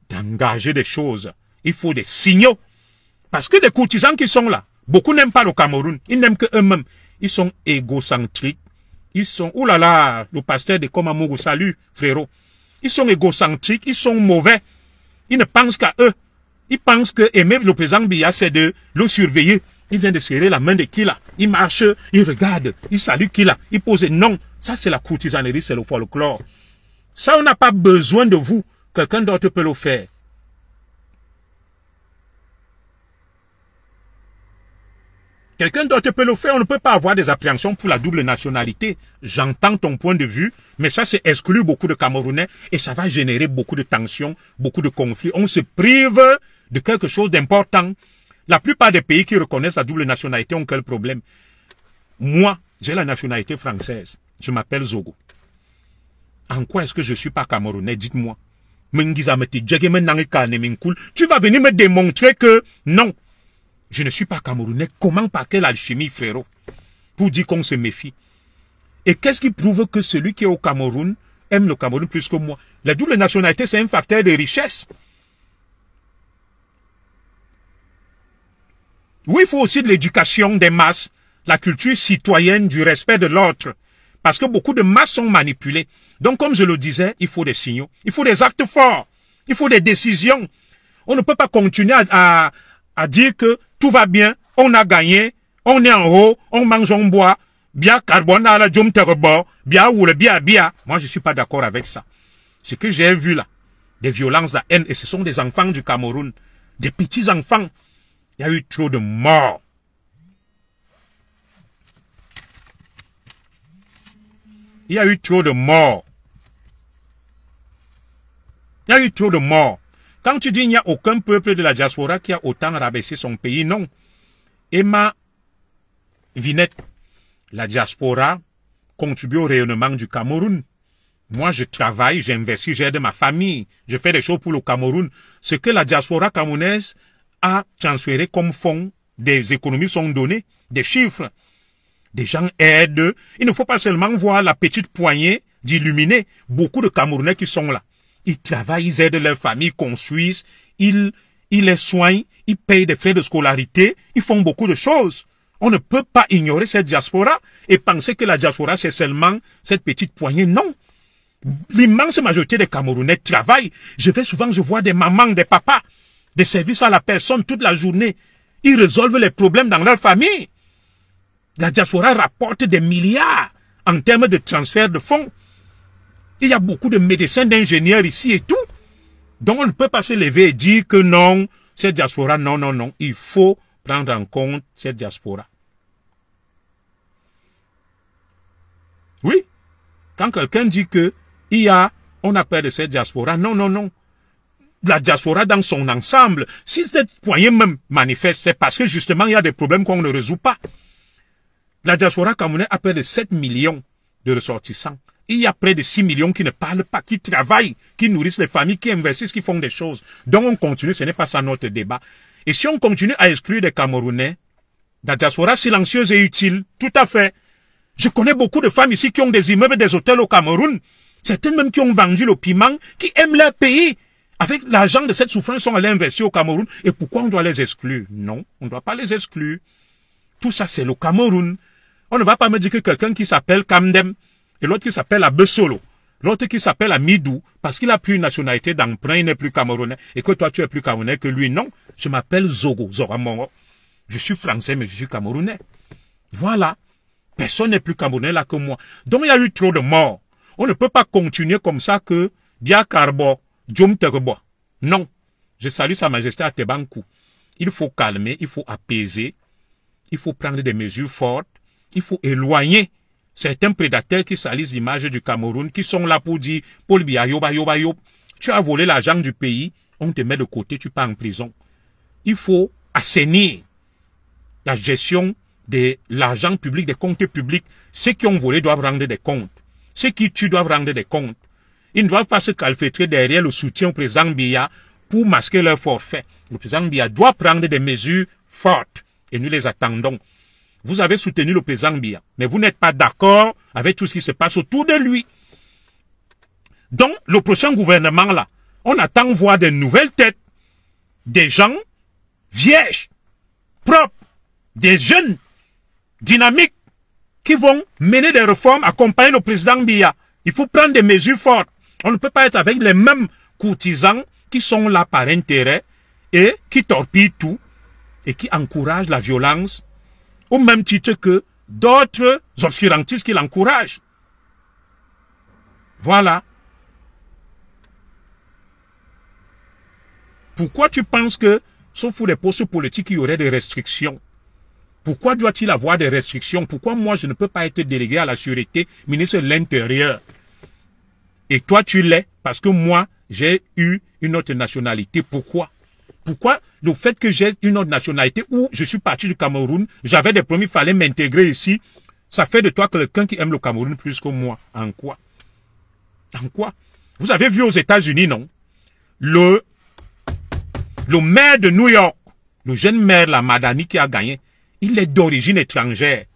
d'engager des choses. Il faut des signaux. Parce que des courtisans qui sont là, beaucoup n'aiment pas le Cameroun, ils n'aiment que eux-mêmes. Ils sont égocentriques. Ils sont, oulala, le pasteur de Komamougou, salut, frérot. Ils sont égocentriques, ils sont mauvais. Ils ne pensent qu'à eux. Ils pensent que aimer le président Biya, c'est de le surveiller. Il vient de serrer la main de qui là. Il marche, il regarde, il salue qui là. Il pose non. Ça, c'est la courtisanerie, c'est le folklore. Ça, on n'a pas besoin de vous. Quelqu'un d'autre peut le faire. Quelqu'un d'autre peut le faire, on ne peut pas avoir des appréhensions pour la double nationalité. J'entends ton point de vue, mais ça, c'est exclure beaucoup de Camerounais et ça va générer beaucoup de tensions, beaucoup de conflits. On se prive de quelque chose d'important. La plupart des pays qui reconnaissent la double nationalité ont quel problème? Moi, j'ai la nationalité française. Je m'appelle Zogo. En quoi est-ce que je ne suis pas Camerounais? Dites-moi. Tu vas venir me démontrer que non. Je ne suis pas Camerounais. Comment, par quelle alchimie, frérot? Pour dire qu'on se méfie. Et qu'est-ce qui prouve que celui qui est au Cameroun aime le Cameroun plus que moi? La double nationalité, c'est un facteur de richesse. Oui, il faut aussi de l'éducation des masses, la culture citoyenne du respect de l'autre. Parce que beaucoup de masses sont manipulées. Donc, comme je le disais, il faut des signaux. Il faut des actes forts. Il faut des décisions. On ne peut pas continuer à dire que tout va bien, on a gagné, on est en haut, on mange, on boit, bien carbone à la jom terrebord, bien ou le bien. Moi, je suis pas d'accord avec ça. Ce que j'ai vu là, des violences, la haine, et ce sont des enfants du Cameroun, des petits enfants. Il y a eu trop de morts. Il y a eu trop de morts. Il y a eu trop de morts. Quand tu dis qu'il n'y a aucun peuple de la diaspora qui a autant rabaissé son pays, non. Emma Vinette, la diaspora contribue au rayonnement du Cameroun. Moi, je travaille, j'investis, j'aide ma famille. Je fais des choses pour le Cameroun. Ce que la diaspora camerounaise a transféré comme fonds, des économies sont données, des chiffres. Des gens aident. Il ne faut pas seulement voir la petite poignée d'illuminés. Beaucoup de Camerounais qui sont là. Ils travaillent, ils aident leurs familles, construisent, ils les soignent, ils payent des frais de scolarité, ils font beaucoup de choses. On ne peut pas ignorer cette diaspora et penser que la diaspora c'est seulement cette petite poignée. Non. L'immense majorité des Camerounais travaillent. Je vois des mamans, des papas, des services à la personne toute la journée. Ils résolvent les problèmes dans leur famille. La diaspora rapporte des milliards en termes de transfert de fonds. Il y a beaucoup de médecins, d'ingénieurs ici et tout. Donc on ne peut pas se lever et dire que non, cette diaspora, non, non, non. Il faut prendre en compte cette diaspora. Oui. Quand quelqu'un dit que on a peur de cette diaspora, non, non, non. La diaspora dans son ensemble, si cette poignée même manifeste, c'est parce que justement il y a des problèmes qu'on ne résout pas. La diaspora camerounaise a près de 7 millions de ressortissants. Il y a près de 6 millions qui ne parlent pas, qui travaillent, qui nourrissent les familles, qui investissent, qui font des choses. Donc on continue, ce n'est pas ça notre débat. Et si on continue à exclure des Camerounais, la diaspora silencieuse est utile, tout à fait. Je connais beaucoup de femmes ici qui ont des immeubles, des hôtels au Cameroun. Certaines même qui ont vendu le piment, qui aiment leur pays. Avec l'argent de cette souffrance, ils sont allés investir au Cameroun. Et pourquoi on doit les exclure? Non, on ne doit pas les exclure. Tout ça, c'est le Cameroun. On ne va pas me dire que quelqu'un qui s'appelle Kamdem et l'autre qui s'appelle Abesolo, l'autre qui s'appelle Amidou, parce qu'il a pris une nationalité d'emprunt, il n'est plus camerounais, et que toi, tu es plus camerounais que lui. Non, je m'appelle Zogo, Zoramongo. Je suis français, mais je suis camerounais. Voilà. Personne n'est plus camerounais là que moi. Donc, il y a eu trop de morts. On ne peut pas continuer comme ça que Bia Carbo, Djom Terbo. Non. Je salue Sa Majesté Atebankou. Il faut calmer, il faut apaiser, il faut prendre des mesures fortes, il faut éloigner certains prédateurs qui salissent l'image du Cameroun, qui sont là pour dire, Paul Biya, yoba, yoba, yoba, tu as volé l'argent du pays, on te met de côté, tu pars en prison. Il faut assainir la gestion de l'argent public, des comptes publics. Ceux qui ont volé doivent rendre des comptes. Ceux qui tuent doivent rendre des comptes. Ils ne doivent pas se calfeutrer derrière le soutien au président Biya pour masquer leur forfait. Le président Biya doit prendre des mesures fortes et nous les attendons. Vous avez soutenu le président Biya, mais vous n'êtes pas d'accord avec tout ce qui se passe autour de lui. Donc, le prochain gouvernement là, on attend voir de nouvelles têtes, des gens vierges, propres, des jeunes, dynamiques, qui vont mener des réformes, accompagner le président Biya. Il faut prendre des mesures fortes. On ne peut pas être avec les mêmes courtisans qui sont là par intérêt et qui torpillent tout et qui encouragent la violence au même titre que d'autres obscurantistes qui l'encouragent. Voilà. Pourquoi tu penses que, sauf pour les postes politiques, il y aurait des restrictions? Pourquoi doit-il avoir des restrictions? Pourquoi moi je ne peux pas être délégué à la sûreté, ministre de l'Intérieur? Et toi tu l'es, parce que moi j'ai eu une autre nationalité. Pourquoi? Pourquoi le fait que j'ai une autre nationalité où je suis parti du Cameroun, j'avais des problèmes, il fallait m'intégrer ici, ça fait de toi quelqu'un qui aime le Cameroun plus que moi. En quoi? En quoi? Vous avez vu aux États-Unis, non? Le maire de New York, le jeune maire, la Madani qui a gagné, il est d'origine étrangère.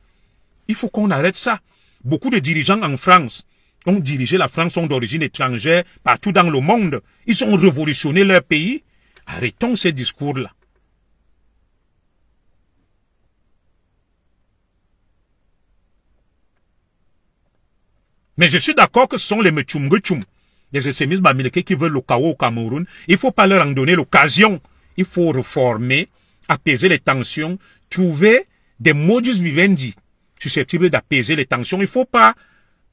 Il faut qu'on arrête ça. Beaucoup de dirigeants en France ont dirigé la France, sont d'origine étrangère partout dans le monde. Ils ont révolutionné leur pays. Arrêtons ces discours-là. Mais je suis d'accord que ce sont les Mechumgechum, les extrémistes bamileke qui veulent le chaos au Cameroun. Il ne faut pas leur en donner l'occasion. Il faut réformer, apaiser les tensions, trouver des modus vivendi susceptibles d'apaiser les tensions. Il ne faut pas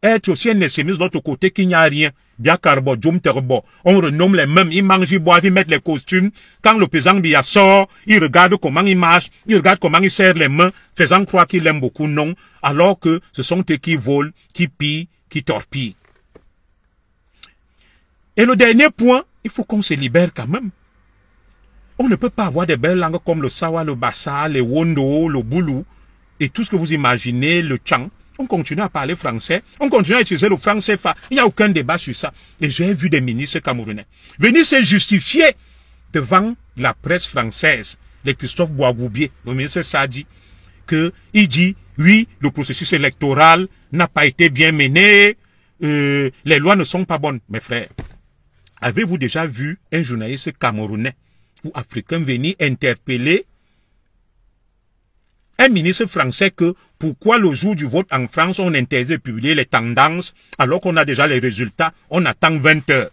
être aussi un extrémiste de l'autre côté qu'il n'y a rien. Bia Carbo, Djom Terbo. On renomme les mêmes, ils mangent, ils boivent, ils mettent les costumes. Quand le président Biya sort, il regarde comment il marche, il regarde comment il serre les mains, faisant croire qu'il aime beaucoup, non. Alors que ce sont eux qui volent, qui pillent, qui torpillent. Et le dernier point, il faut qu'on se libère quand même. On ne peut pas avoir des belles langues comme le Sawa, le Bassa, le Wondo, le Boulou, et tout ce que vous imaginez, le Tchang. On continue à parler français, on continue à utiliser le franc CFA. Il n'y a aucun débat sur ça. Et j'ai vu des ministres camerounais venir se justifier devant la presse française, les Christophe Boisgoubier, le ministre Sadi, qu'il dit, oui, le processus électoral n'a pas été bien mené, les lois ne sont pas bonnes. Mes frères, avez-vous déjà vu un journaliste camerounais ou africain venir interpeller un ministre français que pourquoi le jour du vote en France on interdit de publier les tendances alors qu'on a déjà les résultats, on attend 20 heures.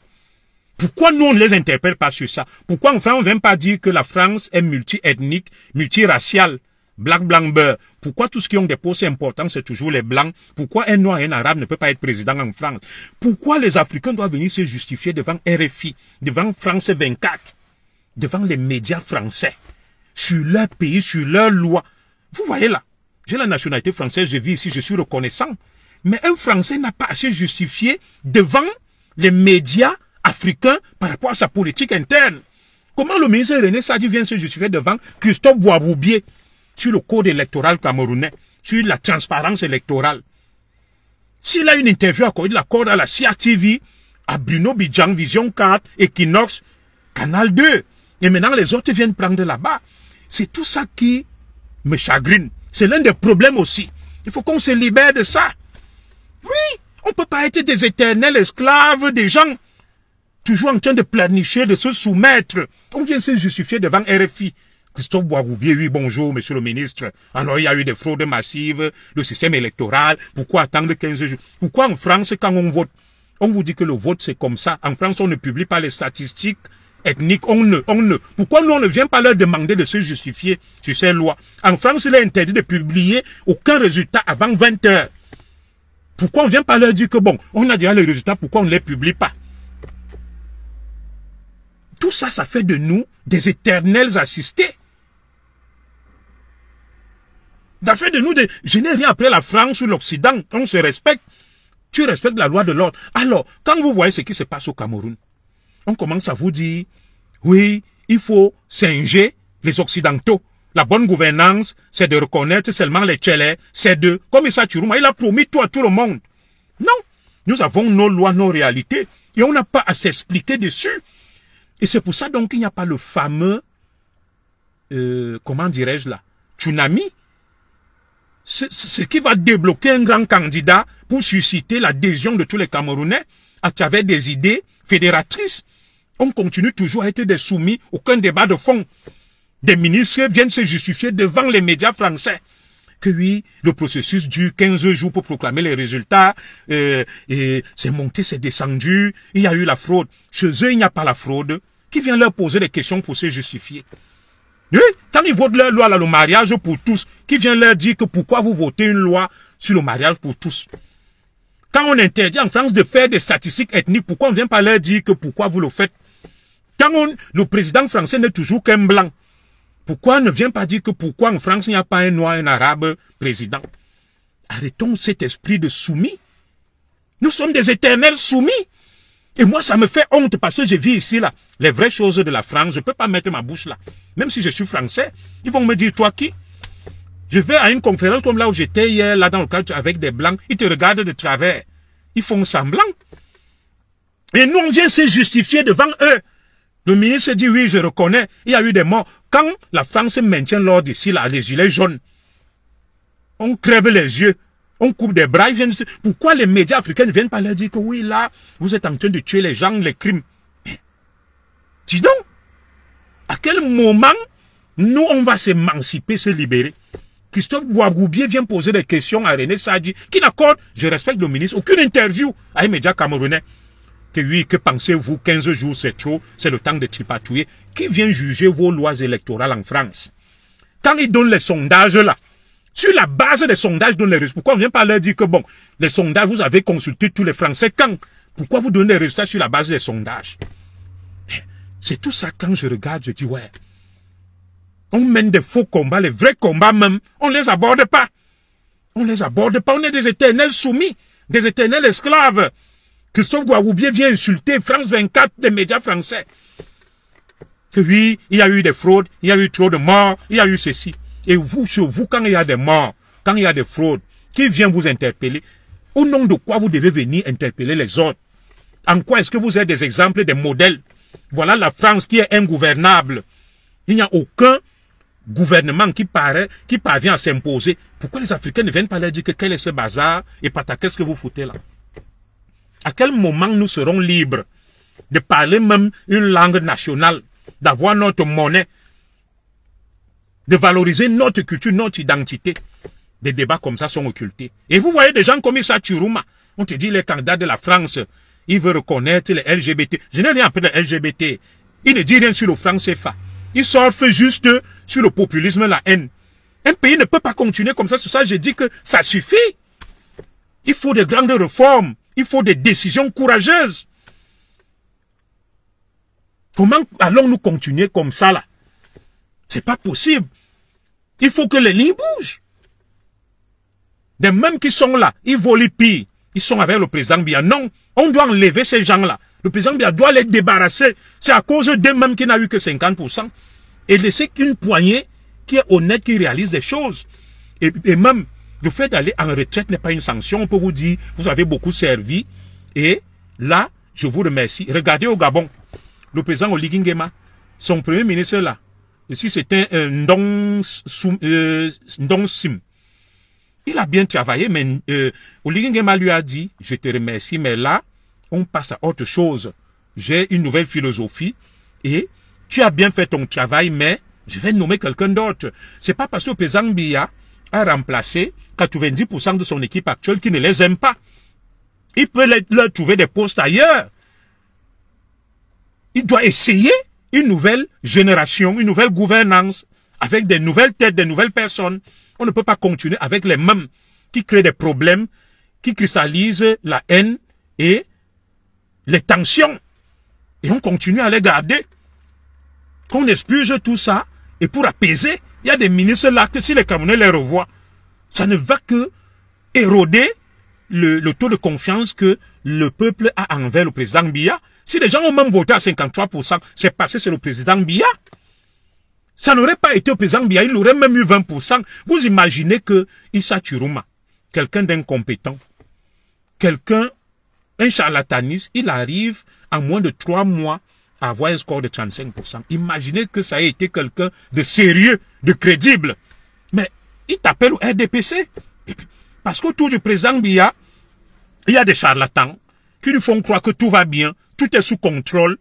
Pourquoi nous on ne les interpelle pas sur ça? Pourquoi enfin on ne vient pas dire que la France est multi-ethnique, multiraciale, black, blanc, beurre? Pourquoi tous ceux qui ont des postes importants c'est toujours les blancs? Pourquoi un noir et un arabe ne peut pas être président en France? Pourquoi les Africains doivent venir se justifier devant RFI, devant France 24, devant les médias français, sur leur pays, sur leurs lois? Vous voyez là, j'ai la nationalité française, je vis ici, je suis reconnaissant. Mais un Français n'a pas à se justifier devant les médias africains par rapport à sa politique interne. Comment le ministre René Sadi vient se justifier devant Christophe Boisgoubier sur le code électoral camerounais, sur la transparence électorale? S'il a une interview accordée, l'accorde à la CRTV, à Bruno Bidjan, Vision 4, Equinox, Canal 2, et maintenant les autres viennent prendre là-bas. C'est tout ça qui me chagrine. C'est l'un des problèmes aussi. Il faut qu'on se libère de ça. Oui, on ne peut pas être des éternels esclaves des gens. toujours en train de planifier, de se soumettre. On vient se justifier devant RFI. Christophe Boisroubier, oui, bonjour, monsieur le ministre. Alors, il y a eu des fraudes massives, le système électoral. Pourquoi attendre 15 jours? Pourquoi en France, quand on vote, on vous dit que le vote, c'est comme ça. En France, on ne publie pas les statistiques ethniques. Pourquoi nous, on ne vient pas leur demander de se justifier sur ces lois? En France, il est interdit de publier aucun résultat avant 20 heures. Pourquoi on ne vient pas leur dire que bon, on a déjà les résultats, pourquoi on ne les publie pas? Tout ça, ça fait de nous des éternels assistés. Ça fait de nous des... Je n'ai rien après la France ou l'Occident. On se respecte. Tu respectes la loi de l'ordre. Alors, quand vous voyez ce qui se passe au Cameroun, on commence à vous dire, oui, il faut singer les Occidentaux. La bonne gouvernance, c'est de reconnaître seulement les Tchèlè, c'est de... Comme Issa Chiruma, il a promis tout à tout le monde. Non. Nous avons nos lois, nos réalités, et on n'a pas à s'expliquer dessus. Et c'est pour ça donc qu'il n'y a pas le fameux, comment dirais-je là, tsunami. Ce qui va débloquer un grand candidat pour susciter l'adhésion de tous les Camerounais à travers des idées fédératrices. On continue toujours à être des soumis, aucun débat de fond. Des ministres viennent se justifier devant les médias français. Que oui, le processus dure 15 jours pour proclamer les résultats, et c'est monté, c'est descendu, il y a eu la fraude. Chez eux, il n'y a pas la fraude. Qui vient leur poser des questions pour se justifier? Oui, quand ils votent leur loi, là, le mariage pour tous, qui vient leur dire que pourquoi vous votez une loi sur le mariage pour tous? Quand on interdit en France de faire des statistiques ethniques, pourquoi on ne vient pas leur dire que pourquoi vous le faites? Quand le président français n'est toujours qu'un blanc, pourquoi on ne vient pas dire que pourquoi en France il n'y a pas un noir, un arabe président? Arrêtons cet esprit de soumis. Nous sommes des éternels soumis. Et moi, ça me fait honte parce que je vis ici, là. Les vraies choses de la France, je ne peux pas mettre ma bouche là. Même si je suis français, ils vont me dire, toi qui? Je vais à une conférence comme là où j'étais hier, là dans le cadre avec des blancs, ils te regardent de travers. Ils font semblant. Et nous, on vient se justifier devant eux. Le ministre dit, oui, je reconnais, il y a eu des morts. Quand la France maintient l'ordre ici, là, les gilets jaunes, on crève les yeux. On coupe des bras, ils viennent... Pourquoi les médias africains ne viennent pas leur dire que oui, là, vous êtes en train de tuer les gens, les crimes? Dis donc, à quel moment, nous, on va s'émanciper, se libérer? Christophe Boisroubier vient poser des questions à René Sadi, qui n'accorde, je respecte le ministre, aucune interview à un média camerounais. Que oui, que pensez-vous, 15 jours c'est trop, c'est le temps de tripatouiller. Qui vient juger vos lois électorales en France? Quand ils donnent les sondages là, sur la base des sondages, donnent les résultats. Pourquoi on ne vient pas leur dire que bon, les sondages, vous avez consulté tous les Français quand? Pourquoi vous donnez les résultats sur la base des sondages? C'est tout ça, quand je regarde, je dis ouais. On mène des faux combats, les vrais combats même, on les aborde pas. On les aborde pas, on est des éternels soumis, des éternels esclaves. Christophe Boisroubier vient insulter France 24 des médias français. Que oui, il y a eu des fraudes, il y a eu trop de morts, il y a eu ceci. Et vous, chez vous, quand il y a des morts, quand il y a des fraudes, qui vient vous interpeller? Au nom de quoi vous devez venir interpeller les autres? En quoi est-ce que vous êtes des exemples, des modèles? Voilà la France qui est ingouvernable. Il n'y a aucun gouvernement qui parvient à s'imposer. Pourquoi les Africains ne viennent pas leur dire que quel est ce bazar et pata, qu'est-ce que vous foutez là? À quel moment nous serons libres de parler même une langue nationale, d'avoir notre monnaie, de valoriser notre culture, notre identité? Des débats comme ça sont occultés. Et vous voyez des gens comme Issa Chiruma, on te dit les candidats de la France, il veut reconnaître les LGBT. Je n'ai rien appris les LGBT. Il ne dit rien sur le franc CFA. Il surfe juste sur le populisme, la haine. Un pays ne peut pas continuer comme ça. Sur ça, je dis que ça suffit. Il faut des grandes réformes. Il faut des décisions courageuses. Comment allons-nous continuer comme ça, là? C'est pas possible. Il faut que les lignes bougent. Des mêmes qui sont là, ils volent pire. Ils sont avec le président Biya. Non, on doit enlever ces gens-là. Le président Biya doit les débarrasser. C'est à cause d'eux-mêmes qu'il n'a eu que 50%. Et laisser qu'une poignée qui est honnête, qui réalise des choses. Et même, le fait d'aller en retraite n'est pas une sanction. On peut vous dire, vous avez beaucoup servi. Et là, je vous remercie. Regardez au Gabon, le président Oligui Nguema, son premier ministre là, ici c'était Ndong Sim. Il a bien travaillé, mais Oligui Nguema lui a dit, je te remercie, mais là, on passe à autre chose. j'ai une nouvelle philosophie et tu as bien fait ton travail, mais je vais nommer quelqu'un d'autre. C'est pas parce que le président Biya a remplacé 90% de son équipe actuelle qui ne les aime pas. Il peut leur trouver des postes ailleurs. Il doit essayer une nouvelle génération, une nouvelle gouvernance, avec des nouvelles têtes, des nouvelles personnes. On ne peut pas continuer avec les mêmes qui créent des problèmes, qui cristallisent la haine et les tensions. Et on continue à les garder. Qu'on expulse tout ça, et pour apaiser, il y a des ministres là que si les Camerounais les revoient, ça ne va que éroder le taux de confiance que le peuple a envers le président Biya. Si les gens ont même voté à 53%, c'est parce que c'est le président Biya. Ça n'aurait pas été au président Biya, il aurait même eu 20%. Vous imaginez que Issa Chiruma, quelqu'un d'incompétent, un charlataniste, il arrive en moins de 3 mois à avoir un score de 35%. Imaginez que ça ait été quelqu'un de sérieux, de crédible. Mais il t'appelle au RDPC. Parce qu'autour du président Biya, il y a des charlatans qui lui font croire que tout va bien, tout est sous contrôle,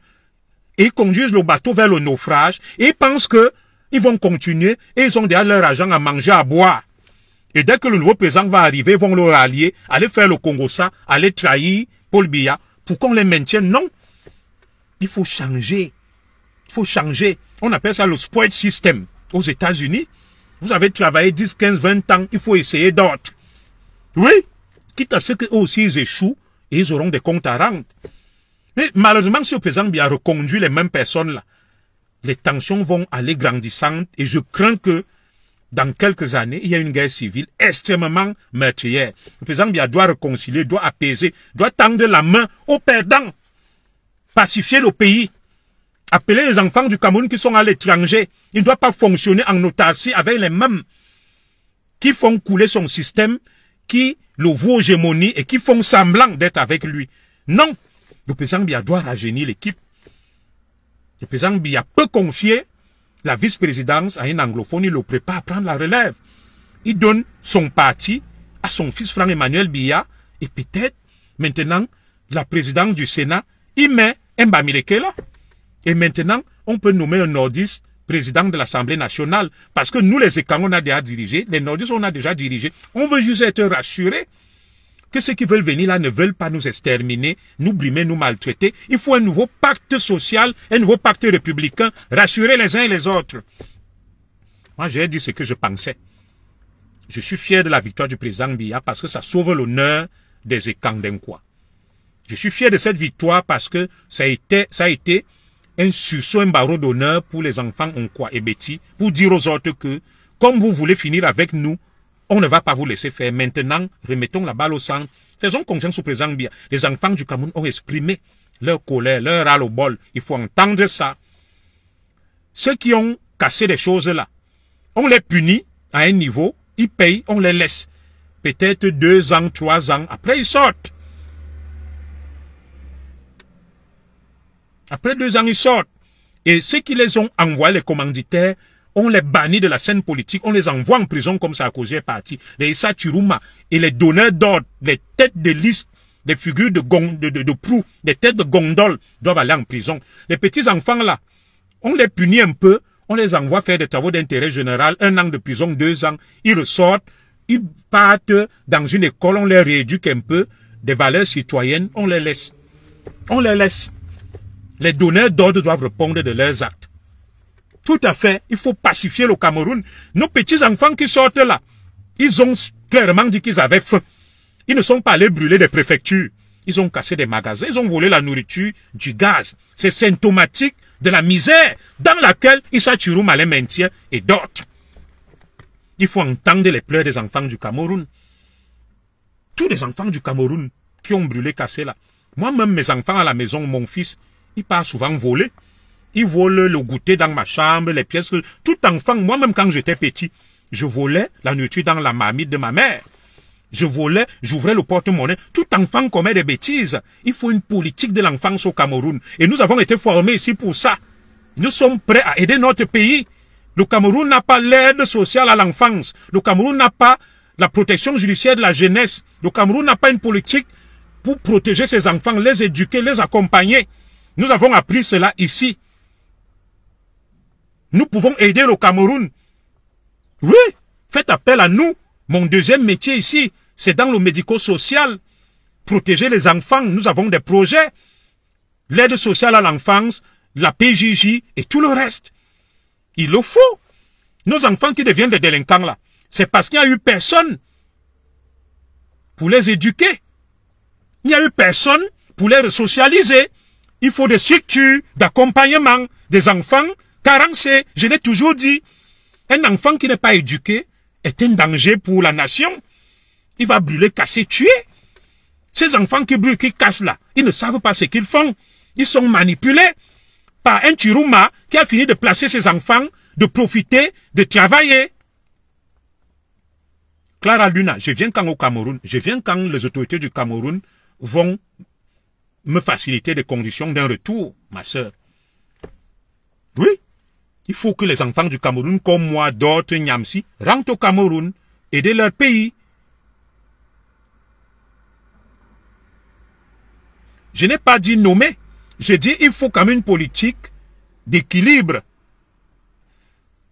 et ils conduisent le bateau vers le naufrage, et ils pensent que ils vont continuer, et ils ont déjà leur argent à manger, à boire. Et dès que le nouveau président va arriver, ils vont le rallier, aller faire le Congo-ça, aller trahir Paul Biya, pour qu'on les maintienne. Non. Il faut changer. Il faut changer. On appelle ça le spoil system aux États-Unis. Vous avez travaillé 10, 15, 20 ans, il faut essayer d'autres. Oui. Quitte à ce qu'eux aussi ils échouent, et ils auront des comptes à rendre. Mais malheureusement, si le président Biya reconduit les mêmes personnes là, les tensions vont aller grandissantes et je crains que dans quelques années, il y a une guerre civile extrêmement meurtrière. Le président Biya doit réconcilier, doit apaiser, doit tendre la main aux perdants, pacifier le pays, appeler les enfants du Cameroun qui sont à l'étranger. Il ne doit pas fonctionner en autarcie avec les mêmes qui font couler son système, qui le voient hégémonie et qui font semblant d'être avec lui. Non, le président Biya doit rajeunir l'équipe. Le président Biya peut confier la vice-présidence à un anglophone, il le prépare à prendre la relève. Il donne son parti à son fils Franck-Emmanuel Biya et peut-être maintenant la présidence du Sénat, il met Mbamileke là. Et maintenant, on peut nommer un nordiste président de l'Assemblée nationale parce que nous les Écans, on a déjà dirigé, les nordistes on a déjà dirigé. On veut juste être rassurés que ceux qui veulent venir là ne veulent pas nous exterminer, nous brimer, nous maltraiter. Il faut un nouveau pacte social, un nouveau pacte républicain, rassurer les uns et les autres. Moi, j'ai dit ce que je pensais. Je suis fier de la victoire du président Biya parce que ça sauve l'honneur des Écans d'Enkoua. Je suis fier de cette victoire parce que ça a été un sursaut, un barreau d'honneur pour les enfants Onkoua et Beti, pour dire aux autres que, comme vous voulez finir avec nous, on ne va pas vous laisser faire. Maintenant, remettons la balle au centre. Faisons confiance au président Biya. Les enfants du Cameroun ont exprimé leur colère, leur ras-le-bol. Il faut entendre ça. Ceux qui ont cassé des choses là, on les punit à un niveau, ils payent, on les laisse. Peut-être 2 ans, 3 ans, après ils sortent. Après 2 ans, ils sortent. Et ceux qui les ont envoyés, les commanditaires, on les bannit de la scène politique, on les envoie en prison comme ça à cause des partis. Les Issa Chiruma et les donneurs d'ordre, les têtes de liste, les figures de proue, les têtes de gondole doivent aller en prison. Les petits enfants là, on les punit un peu, on les envoie faire des travaux d'intérêt général, 1 an de prison, 2 ans, ils ressortent, ils partent dans une école, on les rééduque un peu, des valeurs citoyennes, on les laisse. On les laisse. Les donneurs d'ordre doivent répondre de leurs actes. Tout à fait, il faut pacifier le Cameroun. Nos petits-enfants qui sortent là, ils ont clairement dit qu'ils avaient faim. Ils ne sont pas allés brûler des préfectures. Ils ont cassé des magasins, ils ont volé la nourriture, du gaz. C'est symptomatique de la misère dans laquelle Issa Chiruma les maintient et d'autres. Il faut entendre les pleurs des enfants du Cameroun. Tous les enfants du Cameroun qui ont brûlé, cassé là. Moi-même, mes enfants à la maison, mon fils, il part souvent voler. Il vole le goûter dans ma chambre, les pièces. Tout enfant, moi-même quand j'étais petit, je volais la nourriture dans la marmite de ma mère. Je volais, j'ouvrais le porte-monnaie. Tout enfant commet des bêtises. Il faut une politique de l'enfance au Cameroun. Et nous avons été formés ici pour ça. Nous sommes prêts à aider notre pays. Le Cameroun n'a pas l'aide sociale à l'enfance. Le Cameroun n'a pas la protection judiciaire de la jeunesse. Le Cameroun n'a pas une politique pour protéger ses enfants, les éduquer, les accompagner. Nous avons appris cela ici. Nous pouvons aider le Cameroun. Oui, faites appel à nous. Mon deuxième métier ici, c'est dans le médico-social. Protéger les enfants, nous avons des projets. L'aide sociale à l'enfance, la PJJ et tout le reste. Il le faut. Nos enfants qui deviennent des délinquants là, c'est parce qu'il n'y a eu personne pour les éduquer. Il n'y a eu personne pour les resocialiser. Il faut des structures d'accompagnement des enfants. Car je l'ai toujours dit, un enfant qui n'est pas éduqué est un danger pour la nation. Il va brûler, casser, tuer. Ces enfants qui brûlent, qui cassent là, ils ne savent pas ce qu'ils font. Ils sont manipulés par un Chiruma qui a fini de placer ses enfants, de profiter, de travailler. Clara Luna, je viens quand au Cameroun, je viens quand les autorités du Cameroun vont me faciliter les conditions d'un retour, ma sœur. Oui, il faut que les enfants du Cameroun, comme moi, d'autres Nyamsi, rentrent au Cameroun, aider leur pays. Je n'ai pas dit nommer. Je dis il faut quand même une politique d'équilibre.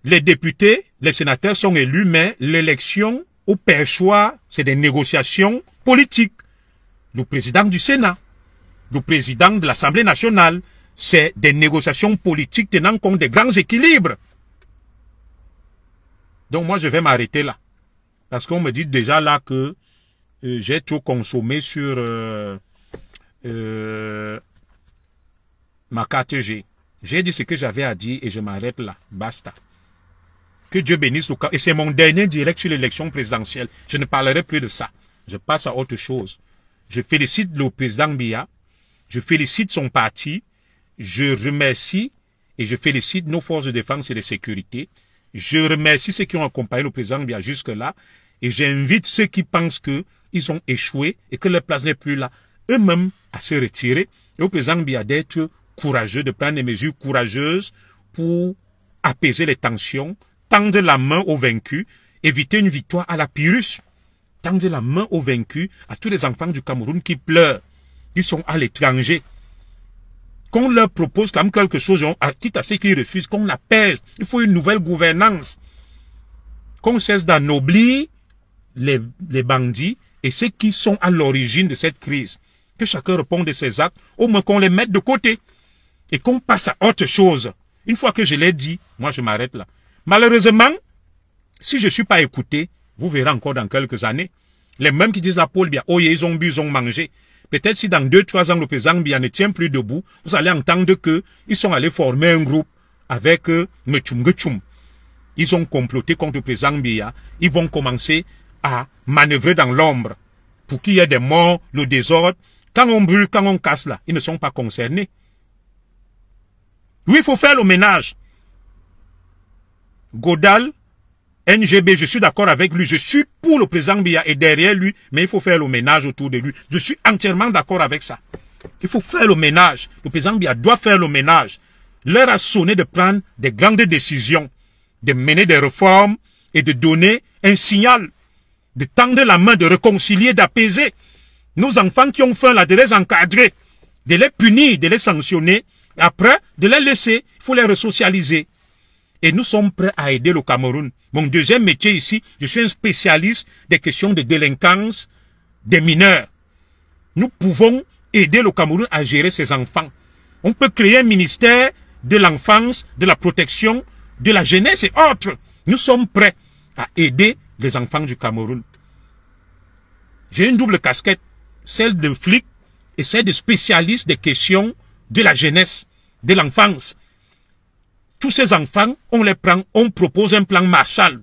Les députés, les sénateurs sont élus, mais l'élection au perchoir, c'est des négociations politiques. Le président du Sénat, le président de l'Assemblée nationale, c'est des négociations politiques tenant compte des grands équilibres. Donc moi, je vais m'arrêter là. Parce qu'on me dit déjà là que j'ai trop consommé sur ma 4G. J'ai dit ce que j'avais à dire et je m'arrête là. Basta. Que Dieu bénisse le cas. Et c'est mon dernier direct sur l'élection présidentielle. Je ne parlerai plus de ça. Je passe à autre chose. Je félicite le président Biya. Je félicite son parti. Je remercie et je félicite nos forces de défense et de sécurité. Je remercie ceux qui ont accompagné le président Biya jusque-là. Et j'invite ceux qui pensent qu'ils ont échoué et que leur place n'est plus là, eux-mêmes à se retirer. Et au président Biya d'être courageux, de prendre des mesures courageuses pour apaiser les tensions, tendre la main aux vaincus, éviter une victoire à la Pyrrhus. Tendre la main aux vaincus, à tous les enfants du Cameroun qui pleurent, qui sont à l'étranger. Qu'on leur propose comme quelque chose, quitte à ceux qui refusent, qu'on apaise. Il faut une nouvelle gouvernance. Qu'on cesse d'anoblir les bandits et ceux qui sont à l'origine de cette crise. Que chacun réponde de ses actes, au moins qu'on les mette de côté. Et qu'on passe à autre chose. Une fois que je l'ai dit, moi je m'arrête là. Malheureusement, si je ne suis pas écouté, vous verrez encore dans quelques années, les mêmes qui disent à Paul Biya, oh ils ont bu, ils ont mangé. Peut-être si dans 2-3 ans le président Biya ne tient plus debout, vous allez entendre qu'ils sont allés former un groupe avec Mechumgechum. Ils ont comploté contre le président Biya. Ils vont commencer à manœuvrer dans l'ombre pour qu'il y ait des morts, le désordre. Quand on brûle, quand on casse là, ils ne sont pas concernés. Oui, il faut faire le ménage. Godal, NGB, je suis d'accord avec lui. Je suis pour le président Biya et derrière lui, mais il faut faire le ménage autour de lui. Je suis entièrement d'accord avec ça. Il faut faire le ménage. Le président Biya doit faire le ménage. L'heure a sonné de prendre des grandes décisions, de mener des réformes et de donner un signal, de tendre la main, de réconcilier, d'apaiser. Nos enfants qui ont faim là, de les encadrer, de les punir, de les sanctionner, et après, de les laisser, il faut les resocialiser. Et nous sommes prêts à aider le Cameroun. Mon deuxième métier ici, je suis un spécialiste des questions de délinquance des mineurs. Nous pouvons aider le Cameroun à gérer ses enfants. On peut créer un ministère de l'enfance, de la protection, de la jeunesse et autres. Nous sommes prêts à aider les enfants du Cameroun. J'ai une double casquette, celle de flic et celle de spécialiste des questions de la jeunesse, de l'enfance. Tous ces enfants, on les prend, on propose un plan Marshall.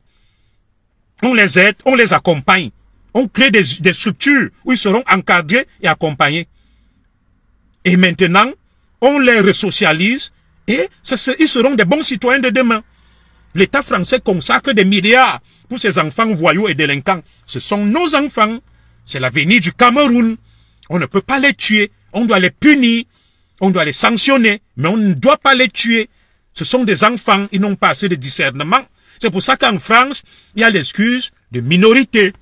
On les aide, on les accompagne. On crée des structures où ils seront encadrés et accompagnés. Et maintenant, on les resocialise et ils seront des bons citoyens de demain. L'État français consacre des milliards pour ces enfants voyous et délinquants. Ce sont nos enfants. C'est l'avenir du Cameroun. On ne peut pas les tuer. On doit les punir. On doit les sanctionner. Mais on ne doit pas les tuer. Ce sont des enfants. Ils n'ont pas assez de discernement. C'est pour ça qu'en France, il y a l'excuse de minorité.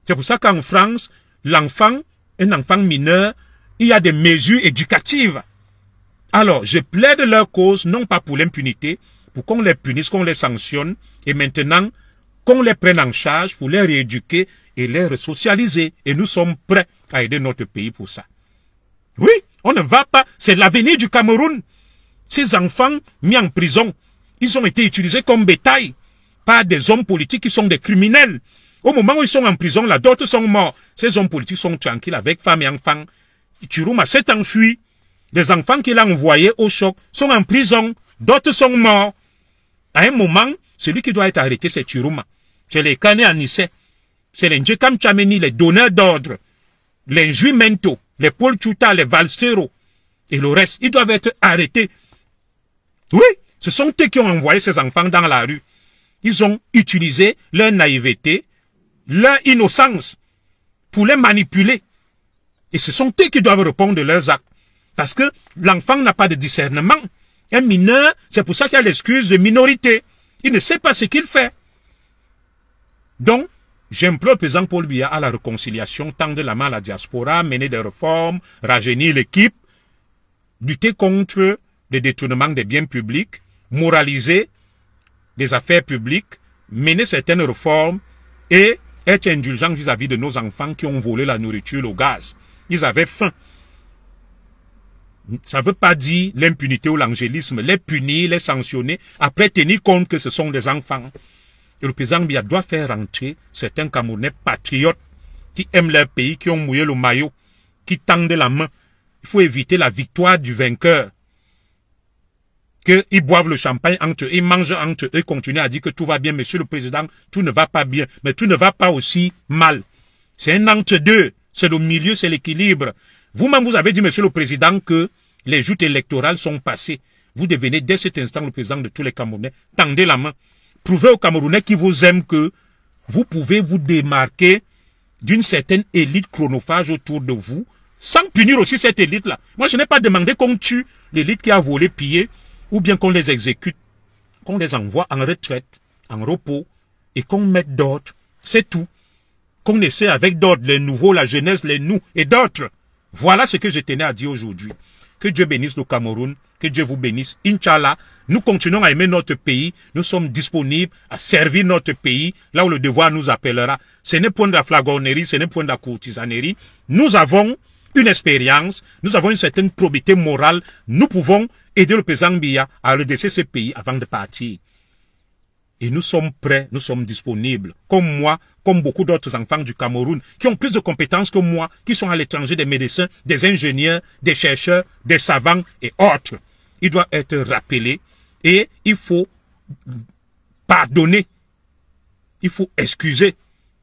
C'est pour ça qu'en France, l'enfant, un enfant mineur, il y a des mesures éducatives. Alors, je plaide leur cause, non pas pour l'impunité, pour qu'on les punisse, qu'on les sanctionne, et maintenant, qu'on les prenne en charge pour les rééduquer et les resocialiser. Et nous sommes prêts à aider notre pays pour ça. Oui, on ne va pas, c'est l'avenir du Cameroun. Ces enfants mis en prison, ils ont été utilisés comme bétail par des hommes politiques qui sont des criminels. Au moment où ils sont en prison, là, d'autres sont morts. Ces hommes politiques sont tranquilles avec femmes et enfants. Tchourouma s'est enfui. Les enfants qu'il a envoyés au choc sont en prison. D'autres sont morts. À un moment, celui qui doit être arrêté, c'est Tchourouma. C'est les Kane Anissé. C'est les Ndjekam Tchameni, les donneurs d'ordre. Les Juimento, les Paul Tchouta, les Valsero. Et le reste, ils doivent être arrêtés. Oui, ce sont eux qui ont envoyé ces enfants dans la rue. Ils ont utilisé leur naïveté, leur innocence pour les manipuler. Et ce sont eux qui doivent répondre de leurs actes. Parce que l'enfant n'a pas de discernement. Un mineur, c'est pour ça qu'il y a l'excuse de minorité. Il ne sait pas ce qu'il fait. Donc, j'implore le président Paul Biya à la réconciliation, tendre la main à la diaspora, mener des réformes, rajeunir l'équipe, lutter contre le détournement des biens publics, moraliser des affaires publiques, mener certaines réformes et être indulgent vis-à-vis de nos enfants qui ont volé la nourriture, le gaz. Ils avaient faim. Ça ne veut pas dire l'impunité ou l'angélisme, les punir, les sanctionner, après tenir compte que ce sont des enfants. Et le président Biya doit faire rentrer certains Camerounais patriotes qui aiment leur pays, qui ont mouillé le maillot, qui tendent la main. Il faut éviter la victoire du vainqueur. Qu'ils boivent le champagne entre eux, ils mangent entre eux, ils continuent à dire que tout va bien, monsieur le président, tout ne va pas bien, mais tout ne va pas aussi mal. C'est un entre-deux, c'est le milieu, c'est l'équilibre. Vous-même, vous avez dit, monsieur le président, que les joutes électorales sont passées. Vous devenez dès cet instant le président de tous les Camerounais. Tendez la main. Prouvez aux Camerounais qui vous aiment que vous pouvez vous démarquer d'une certaine élite chronophage autour de vous, sans punir aussi cette élite-là. Moi, je n'ai pas demandé qu'on tue l'élite qui a volé, pillé, ou bien qu'on les exécute, qu'on les envoie en retraite, en repos, et qu'on mette d'autres. C'est tout. Qu'on essaie avec d'autres, les nouveaux, la jeunesse, les nous et d'autres. Voilà ce que je tenais à dire aujourd'hui. Que Dieu bénisse le Cameroun, que Dieu vous bénisse. Inch'Allah, nous continuons à aimer notre pays, nous sommes disponibles à servir notre pays, là où le devoir nous appellera. Ce n'est point de la flagornerie, ce n'est point de la courtisanerie. Nous avons une expérience, nous avons une certaine probité morale, nous pouvons aider le président Biya à redresser ce pays avant de partir. Et nous sommes prêts, nous sommes disponibles, comme moi, comme beaucoup d'autres enfants du Cameroun, qui ont plus de compétences que moi, qui sont à l'étranger, des médecins, des ingénieurs, des chercheurs, des savants et autres. Il doit être rappelé et il faut pardonner, il faut excuser,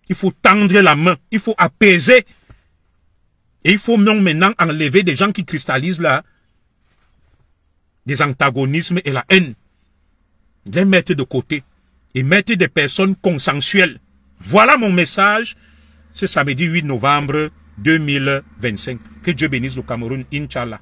il faut tendre la main, il faut apaiser. Et il faut maintenant enlever des gens qui cristallisent là, des antagonismes et la haine. Les mettre de côté et mettre des personnes consensuelles. Voilà mon message ce samedi 8 novembre 2025. Que Dieu bénisse le Cameroun, Inch'Allah.